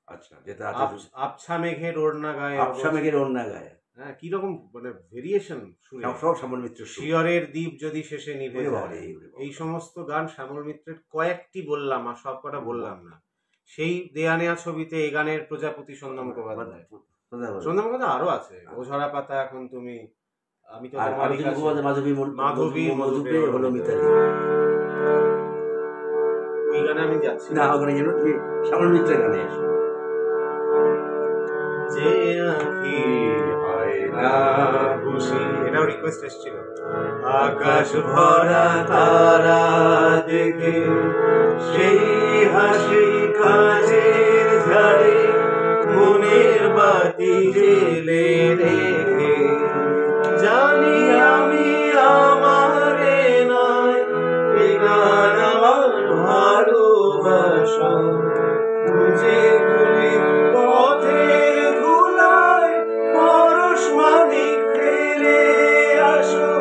আচ্ছা, আবছা মেঘের ওড়না গায়ে, হ্যাঁ, কিরকম মানে ভেরিয়েশন সুরে। শ্যামল মিত্র, শিয়রের দ্বীপ যদি শেষে নিভে যায়, এই সমস্ত গান শ্যামল মিত্রের। কয়েকটি বললাম, আর সব কটা বললাম না। সেই দেয়া নেয়া ছবিতে এই গানের প্রজাপতি সন্ধ্যা মুখোপাধ্যায়। আরো আছে, ও ঝরা পাতা এখন তুমি, আমি তো মাধবী হলো মিতালি। ওই গানে আমি যাচ্ছি না, ওখানে যেন তুমি শ্যামল মিত্রের গানে এসো। যে আঁখি হয় না খুশি, এটাও রিকোয়েস্ট এসেছিল। আকাশ ভরা তারা দেখে সেই হাসি কাজের ঝাড়ে মনের বাতি জেলে রেখে জানি আমি আমারে নয় এ গান আমার ভালোবাসা বুঝে ভুলি পথের ধুলায় পরশ মানিক ফেলে আসো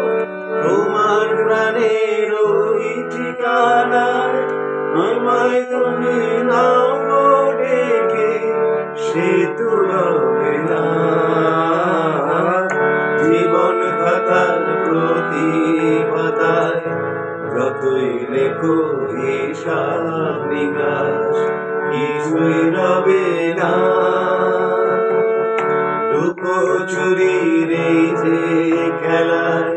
তোমার প্রাণের ওই ঠিকানায় আমায় তুমি নাও ডেকে সে তো রবে না জীবন খাতার প্রতি পাতায় যতই লেখো হিসাব নিকাশ কিছুই রবে না লুকোচুরির এই যে খেলায়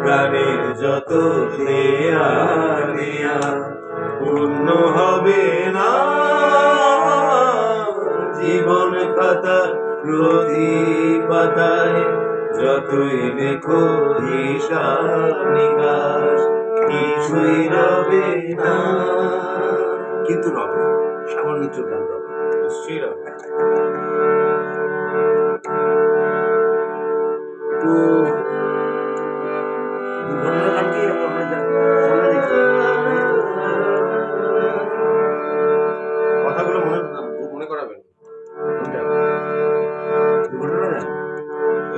প্রাণের যত দেয়া নেয়া পূর্ণ হবে না জীবন খাতার প্রতি পাতায় যতই লেখো হিসাব নিকাশ কিছুই রবে না, কিন্তু রবে সামান্য কিছু গান রবে, নিশ্চয়ই রবে। তো দুর্ঘটনার গান কি আমরা জানি শোনা দেখি কথাগুলো মনে করাবেন। দুর্ঘটনা গান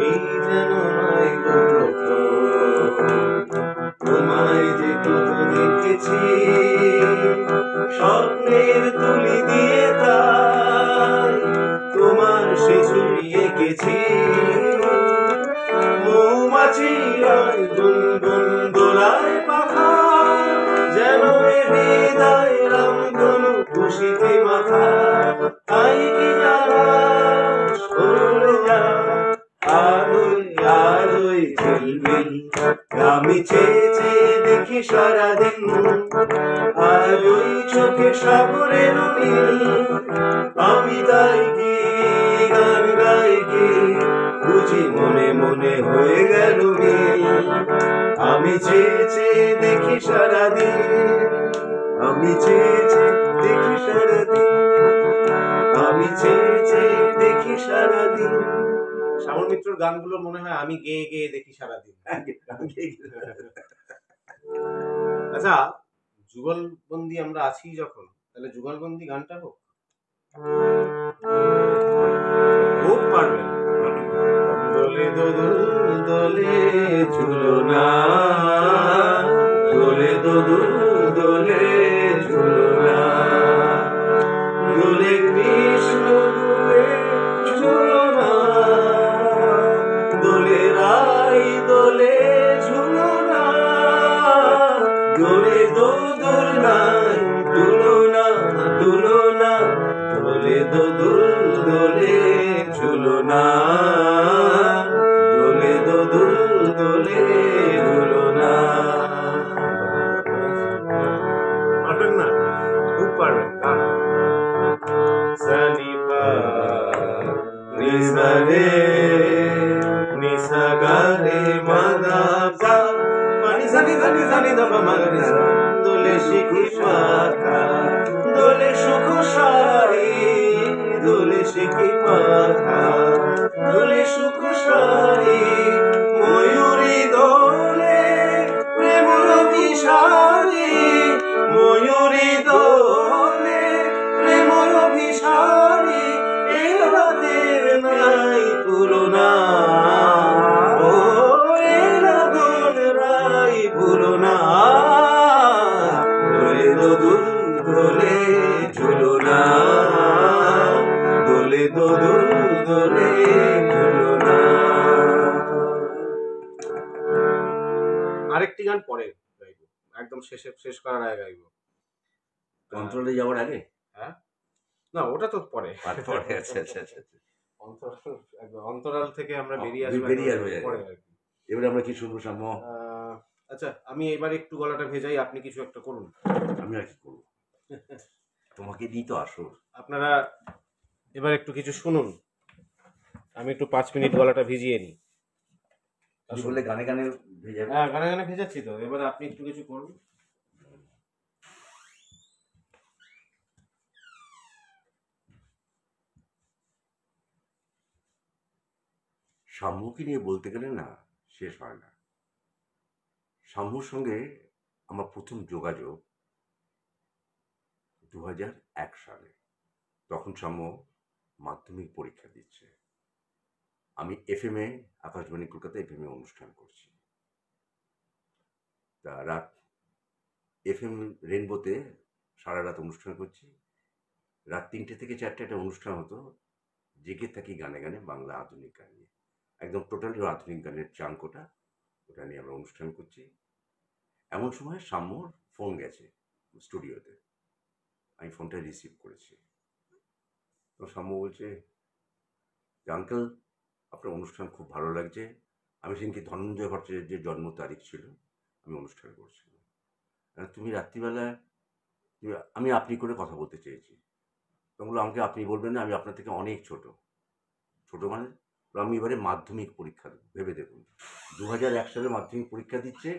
এই যেন নয় গল্প, তোমায় যে কত দেখেছি স্বপ্নের তুলি দিয়ে তাই তোমার সে ছবি এঁকেছি মৌমাছি গুনগুন দোলায় পাখা যেন হৃদয় রামধনু খুশিতে মাথা তাই কি যারা সরে যা আলোয় আলোয় ঝিলমিল আমি চেয়ে চেয়ে দেখি সারাদিন আর ওই চোখে সাগরের নীল আমি তাই কি গান গাই কি বুঝি মনে মনে হয়ে গেল মিল আমি চেয়ে চেয়ে দেখি সারাদিন আমি চেয়ে চেয়ে দেখি সারাদিন আমি চেয়ে চেয়ে দেখি সারাদিন। শ্যামল মিত্রর গানগুলো মনে হয় আমি গেয়ে গেয়ে দেখি সারাদিন। আচ্ছা, যুগলবন্দি আমরা আছি যখন, তাহলে যুগলবন্দি গানটা হোক, খুব পারবেন। দোলে দোদুল দোলে ঝুলো না দোলে দোদুল দোলে ঝুলো না দোলে কৃষ্ণ দোলে ঝুলো না দোলে রাই দোলে ঝুলো না দোলে দোদুল নাই দুলো না দুলো না দোলে দোদুল দোলে ঝুলো না দোলে দোদুল দোলে ঝুলো না। পারবেন না? খুব পারবেন। সানি পা নিসা রে নিসা গা রে মাদা পা পানি সানি সানি সানি দা পা মা রে সা দোলে শিখি মাথা দোলে সুখ সারি দোলে শিখি মাথা দোলে সুখ সারি ময়ূরী দোলে প্রেম অভিসারি ময়ূরী দোলে প্রেম অভিসারি এ রাতের নাই তুলনা ও এ রাগন রাই তুলনা দোলে দোদুল দোলে ঝুলো না দোলে দোদুল দোলে ঝুলো না। আরেকটি গান পরে গাইবো, একদম শেষ করার আগে গাইবো। অন্তরালে যাওয়ার আগে? হ্যাঁ, না ওটা তো পরে। পরে আচ্ছা আচ্ছা আচ্ছা অন্তরাল থেকে আমরা বেরিয়ে আসবো পরে আর কি। এবারে আমরা কি শুনবো সাম্য? আচ্ছা, আমি এবার একটু গলাটা ভেজাই, আপনি কিছু একটা করুন। আমি আর কি করবো, তোমাকে দিই তো আসো। আপনারা এবার একটু কিছু শুনুন, আমি একটু 5 মিনিট গলাটা ভিজিয়ে নিই। কিছু বললে গানে গানে ভেজে হ্যাঁ, গানে গানে ভেজাচ্ছি তো, এবারে আপনি একটু কিছু করুন। সাম্যকে নিয়ে বলতে গেলে না শেষ হয় না। সাম্যর সঙ্গে আমার প্রথম যোগাযোগ 2001 সালে। তখন সাম্য মাধ্যমিক পরীক্ষা দিচ্ছে। আমি FM এ, আকাশবাণী কলকাতা FM এ অনুষ্ঠান করছি। তা রাত FM রেনবোতে সারা রাত অনুষ্ঠান করছি। রাত 3টে থেকে 4টে একটা অনুষ্ঠান হতো, জেগে থাকি গানে গানে বাংলা আধুনিক গান নিয়ে। একদম টোটালি আধুনিক গানের চাঙ্ক ওটা নিয়ে আমরা অনুষ্ঠান করছি। এমন সময় সাম্যর ফোন গেছে স্টুডিওতে। আমি ফোনটা রিসিভ করেছি। তো সাম্য বলছে, আঙ্কেল আপনার অনুষ্ঠান খুব ভালো লাগছে। আমি সেদিনকে ধনঞ্জয় ভট্টাচার্যের যে জন্ম তারিখ ছিল, আমি অনুষ্ঠান করছিলাম। তুমি রাত্রিবেলা আমি আপনি করে কথা বলতে চেয়েছি। তো বললো, আমাকে আপনি বলবেন না, আমি আপনার থেকে অনেক ছোট। ছোট মানে আমি এবারে মাধ্যমিক পরীক্ষা দেবো, ভেবে দেখুন। 2001 সালে মাধ্যমিক পরীক্ষা দিচ্ছে।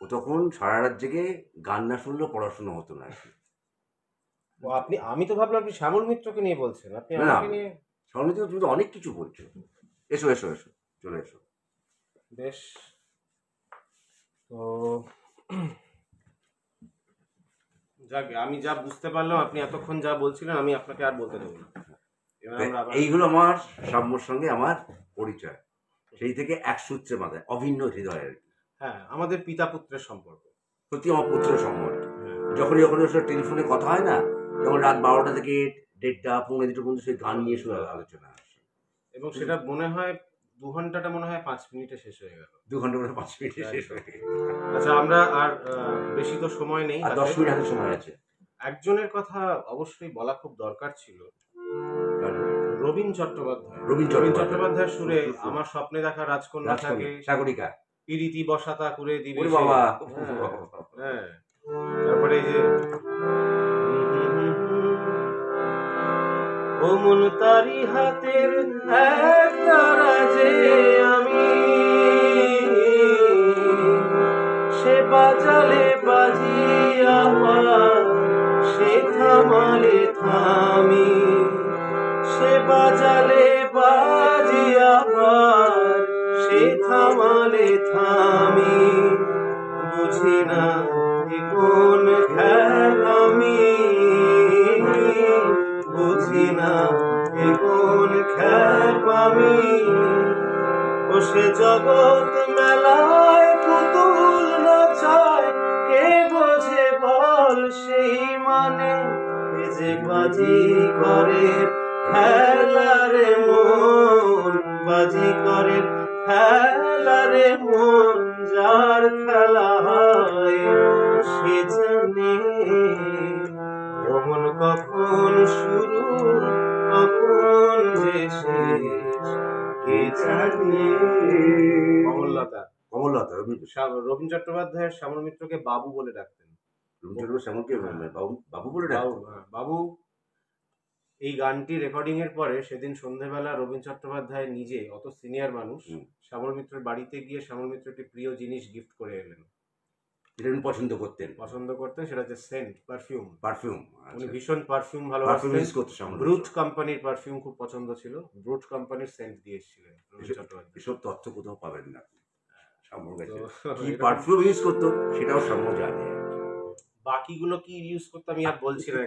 ও তখন সারা রাত জেগে গান না শুনলেও পড়াশুনো হতো না আর কি। আপনি, আমি তো ভাবলাম আপনি শ্যামল মিত্রকে নিয়ে বলছেন। আপনি না, আমাকে নিয়ে? শ্যামল মিত্র তুমি তো অনেক কিছু বলছো। এসো এসো এসো, চলে এসো। বেশ, তো যাকে আমি যা বুঝতে পারলাম, আপনি এতক্ষণ যা বলছিলেন আমি আপনাকে আর বলতে দেবো না। এইগুলো আমার সাম্যর সঙ্গে আমার পরিচয়, সেই থেকে এক সূত্রে মাথায় অভিন্ন হৃদয় আর কি। হ্যাঁ, আমাদের পিতা পুত্রের সম্পর্ক। সত্যি আমার পুত্র সম্পর্ক। যখনই ওর টেলিফোনে কথা হয় না, যখন রাত 12টা থেকে 1:30 পৌনে 2টা পর্যন্ত সেই গান নিয়ে শুধু আলোচনা আসে, এবং সেটা মনে হয় 2 ঘন্টাটা মনে হয় 5 মিনিটে শেষ হয়ে গেল। 2 ঘন্টা করে 5 মিনিটে শেষ হয়ে গেল। আচ্ছা, আমরা আর বেশি তো সময় নেই, আর 10 মিনিট হাতে সময় আছে। একজনের কথা অবশ্যই বলা খুব দরকার ছিল, রবীন চট্টোপাধ্যায়। রবীন চট্টোপাধ্যায়ের সুরে আমার স্বপ্নে দেখা রাজকন্যা থাকে, সাগরিকা, পিরিতি বসাতা করে দিবে ওরে বাবা। হ্যাঁ, তারপরে এই যে ও মন তারি হাতের এক তারা যে আমি, সে বাজালে বাজি আমার, সে থামালে থামি, সে বাজালে বাজি আবার, সে থামালে থামি, বুঝি না এ কোন খেলামি, বুঝি না এ কোন খেলামি, ও সে জগৎ মেলায় পুতুল নাচায়, কে বোঝে বল সেই মানে, এ যে বাজি করে খেলারে মন, বাজি করে খেলারে মন, যার খেলা হয় সে জানে, ভ্রমণ কখন শুরু কখন যে শেষ কে জানে। কমললতা। রবীন চট্টোপাধ্যায় শ্যামল মিত্রকে বাবু বলে ডাকতেন। শ্যামলকে বাবু বলে ডাকতেন। বাবু। এই গানটি রেকর্ডিং এর পরে সেদিন সন্ধ্যেবেলা রবীন চট্টোপাধ্যায় নিজে, অত সিনিয়র মানুষ, শ্যামল মিত্রের বাড়িতে গিয়ে শ্যামল মিত্র একটি প্রিয় জিনিস গিফট করে এলেন। পছন্দ করতেন, সেটা হচ্ছে সেন্ট, পারফিউম। উনি আচ্ছা। ভীষণ পারফিউম ভালোবাসতেন। ব্রুট কোম্পানির পারফিউম খুব পছন্দ ছিল, ব্রুট কোম্পানির সেন্ট দিয়ে এসেছিলেন রবীন চট্টোপাধ্যায়। এসব তথ্য কোথাও পাবেন না শ্যামল কাছে। কি পারফিউম ইউজ করতো সেটাও শ্যামল জানে। বাকিগুলো কি ইউজ করতো আমি আর বলছি না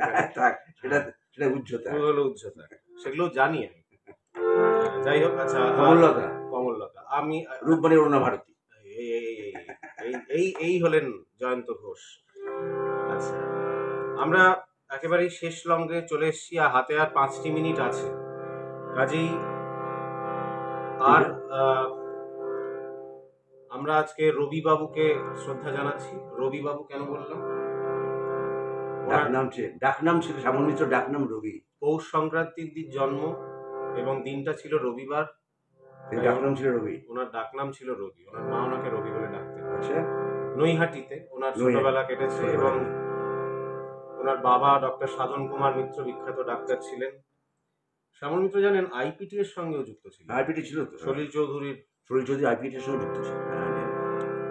সেটা উচ্চতা, উচ্চতা, সেগুলো জানি আমি। যাই হোক, আচ্ছা, কমললতা। আমি রূপবাণী অরুণা ভারতী, এই হলেন জয়ন্ত ঘোষ। আচ্ছা, আমরা একেবারেই শেষ লঙ্গে চলে এসেছি, আর হাতে আর 5টি মিনিট আছে। কাজেই আর আমরা আজকে রবি বাবুকে শ্রদ্ধা জানাচ্ছি। রবি বাবু কেন বললাম? ডাকনাম ছিল শ্যামল মিত্র, ডাকনাম রবি। পৌষ সংক্রান্তির দিন জন্ম এবং দিনটা ছিল রবিবার, ডাকনাম ছিল রবি। ওনার ডাকনাম ছিল রবি। ওনার মা ওনাকে রবি বলে ডাকতেন। আচ্ছা, নৈহাটিতে ওনার ছোটবেলা কেটেছে এবং ওনার বাবা ডক্টর সাধন কুমার মিত্র বিখ্যাত ডাক্তার ছিলেন। শ্যামল মিত্র জানেন আইপিটি এর সঙ্গেও যুক্ত ছিলেন। আইপিটি ছিল তো, সলিল চৌধুরীর সলিল চৌধুরী আইপিএটের সঙ্গে যুক্ত ছিল।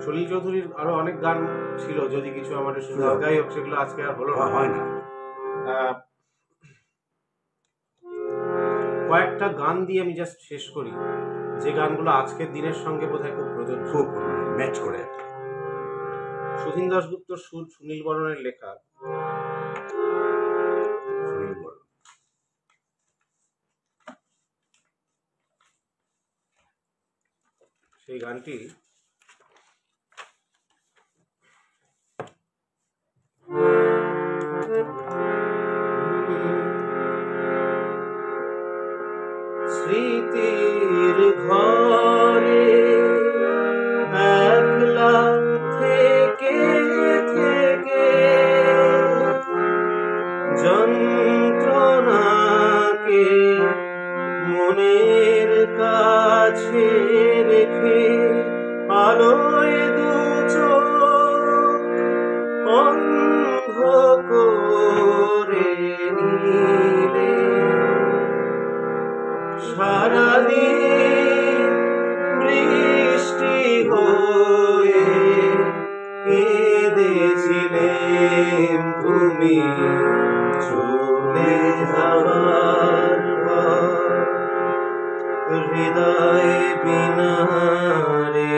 সলিল চৌধুরীর আরো অনেক গান ছিল, যদি কিছু আমাদের শুনে যাই হোক, সেগুলো আজকে আর হলো না। হয় না। কয়েকটা গান দিয়ে আমি জাস্ট শেষ করি, যে গানগুলো আজকের দিনের সঙ্গে বোধহয় খুব প্রযোজ্য, খুব ম্যাচ করে। সুধীন দাশগুপ্তর সুর, সুনীল বরণের লেখা। সেই গানটি স্মৃতির ঘরে একলা থেকে থেকে যন্ত্রণাকে মনের কাছে রেখে আলোয় দু চোখ অন্ধ করে নিলে সারাদিন বৃষ্টি হয়ে কেঁদেছিলেন তুমি চলে যাওয়ার পর। হৃদয় বিনারে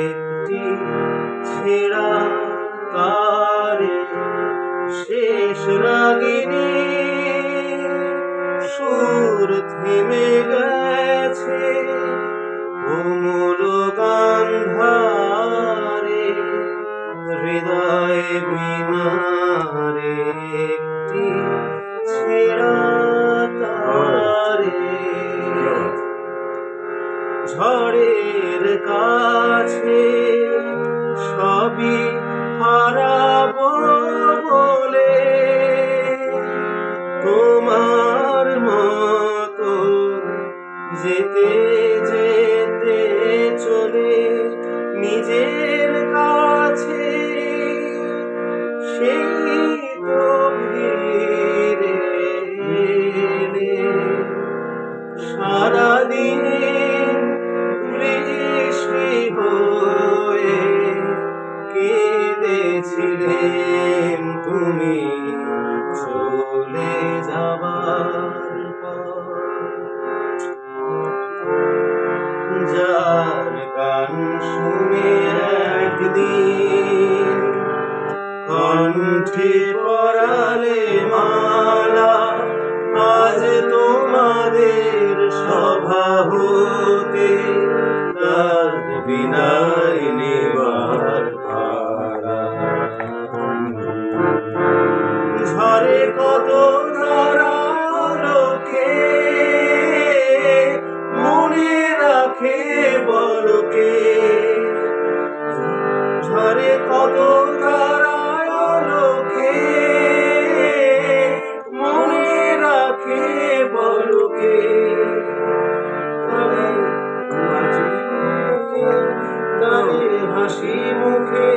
একটি ছেঁড়া তারে শেষ রাগিনী সুর থেমে গেছে কোমল গান্ধারে। হৃদয় বিনারে একটি ছেঁড়া তারে ঝড়ের কাছে সবই হারাবো বলে তোমার মতো যেতে যেতে চলে নিজের কাছে সেই তো ফিরে এলে। সারাদিন বৃষ্টি হয়ে কেঁদেছিলেন তুমি চলে যাবার পর। যার গান শুনে একদিন কণ্ঠে পরালে মালা, আজ তোমাদের সভা হতে তার বিদায় নেবার পালা। ঝরে কত তারা লোকে মনে রাখে বলকে, ঝরে কত তারা লোকে মনে রাখে বলকে। তারে হাসি মুখে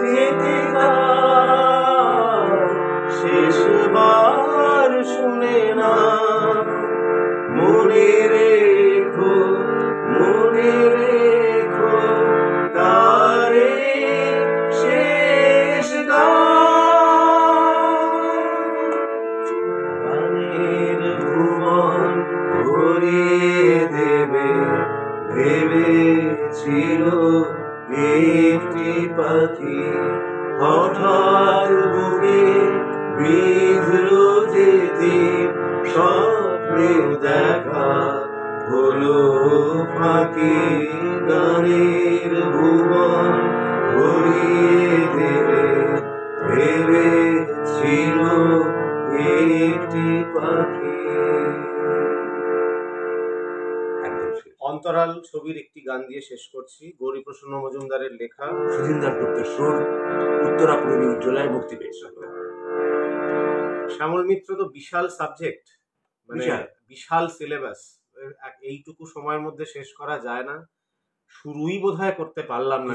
যেতে শেষবার শুনে না মনে রেখো তারে শেষ গানের ভুবন ভরিয়ে দেবে ভেবেছিল একটি পাখি, হঠাৎ বুকে বিঁধল যেতে স্বপ্নেও দেখা হলো ফাঁকি। গানের ভুবন ভরিয়ে দেবে ভেবেছিল একটি পাখি। অন্তরাল ছবির একটি গান দিয়ে শেষ করছি, গৌরীপ্রসন্ন মজুমদারের লেখা, সুধীন দাশগুপ্তের সুর, উত্তরা পূর্বী উজ্জ্বলায় মুক্তি পেয়েছে। শ্যামল মিত্র তো বিশাল সাবজেক্ট, মানে বিশাল সিলেবাস, এইটুকু সময়ের মধ্যে শেষ করা যায় না। শুরুই বোধহয় করতে পারলাম না,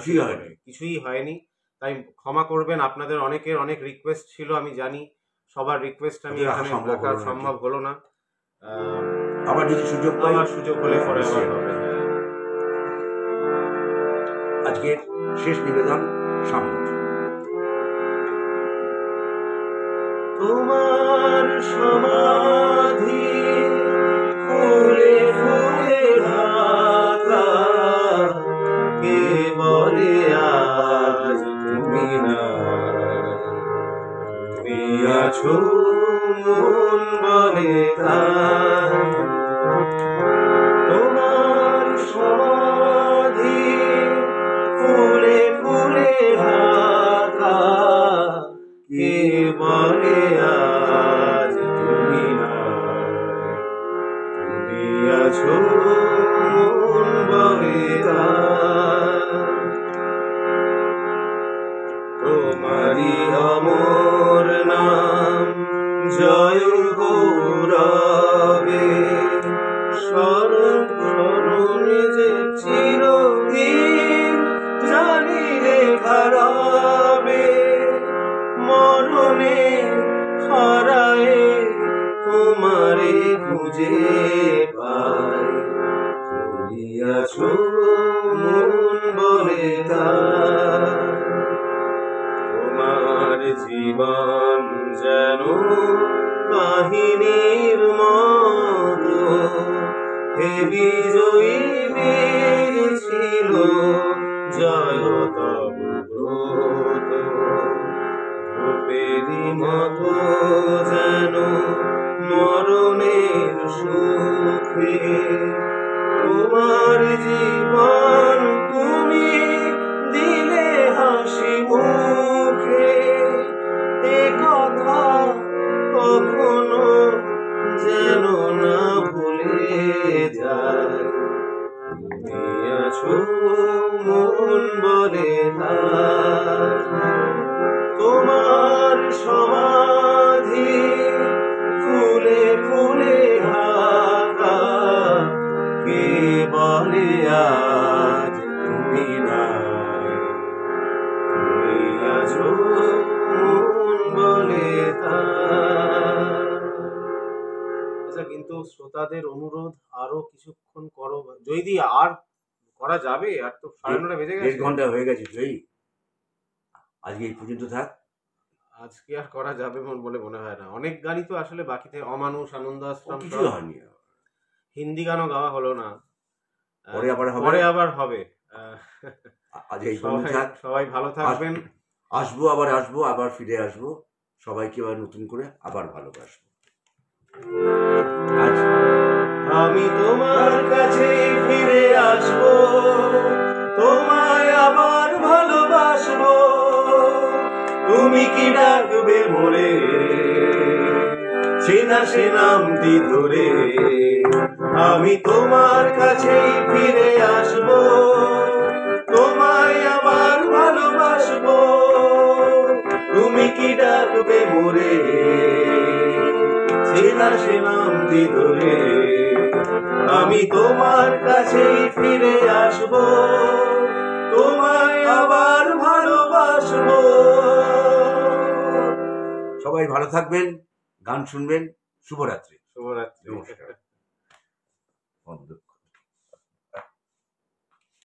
কিছুই হয়নি। তাই ক্ষমা করবেন, আপনাদের অনেকের অনেক রিকোয়েস্ট ছিল, আমি জানি সবার রিকোয়েস্ট আমি এখানে রাখা সম্ভব হলো না। আবার যদি সুযোগ হলে পরে হবে। আজকের শেষ নিবেদন সামনে। তোমার সমাধি ফুলে ফুলে ঢাকা, কে বলে আজ তুমি নাই? তুমি আছো মন বলে তাই। তোমার সমাধি ফুলে ফুলে ঢাকা, কে বলে আজ তুমি নাই? তুমি আছো মন বলে তাই। তোমারি অমর নাম জয় গৌরবে, স্মরণ স্মরণে যে চিরদিন জানি লেখা রবে। মরণে হারায়ে তোমারে খুঁজে পাই। তুমি আছো মন বলে তাই। তোমার জীবন যেন কাহিনীর মতো, হে বিজয়ী বীর ছিল জয় তব ব্রত। ধূপেরই মতো যেন মরণের সুখে, তোমার জীবন তুমি দিলে হাসি মুখে। এ কথা কখনো যেন না ভুলে যায়। তুমি আছো মন বলে তাই। তোমার সমাধি ফুলে ফুলে ঢাকা, কে বলে আজ তুমি নাই? তুমি আছো মন বলে তাই। আচ্ছা, কিন্তু শ্রোতাদের অনুরোধ আরো কিছুক্ষণ করো জয়দি। আর করা যাবে? আর তো 9:30 বেজে 1.5 গেছে। ঘন্টা হয়ে গেছে জয়ী, আজকে এই পর্যন্ত থাক। আজকে আর করা যাবে বলে মনে হয় না। অনেক গানই তো আসলে বাকিতে, অমানুষ, আনন্দ আশ্রম, কিছু হয়নি, হিন্দি গানও গাওয়া হলো না। পরে আবার হবে। পরে আবার হবে। আজ এই পর্যন্ত থাক। সবাই ভালো থাকবেন। আসবো, আবার ফিরে আসবো। সবাইকে আবার নতুন করে আবার ভালোবাসবো। আমি তোমার কাছে ফিরে আসবো, তোমায় আবার ভালোবাসবো। তুমি কি ডাকবে মোরে, চেনা সে নামটি ধরে। আমি তোমার কাছে ফিরে আসবো, তোমায় আবার ভালোবাসবো। তুমি কি ডাকবে মোরে, চেনা সে নামটি ধরে। আমি তোমার কাছে ফিরে আসবো, তোমায় আবার ভালোবাসবো। সবাই ভালো থাকবেন, গান শুনবেন। শুভরাত্রি। শুভরাত্রি। নমস্কার।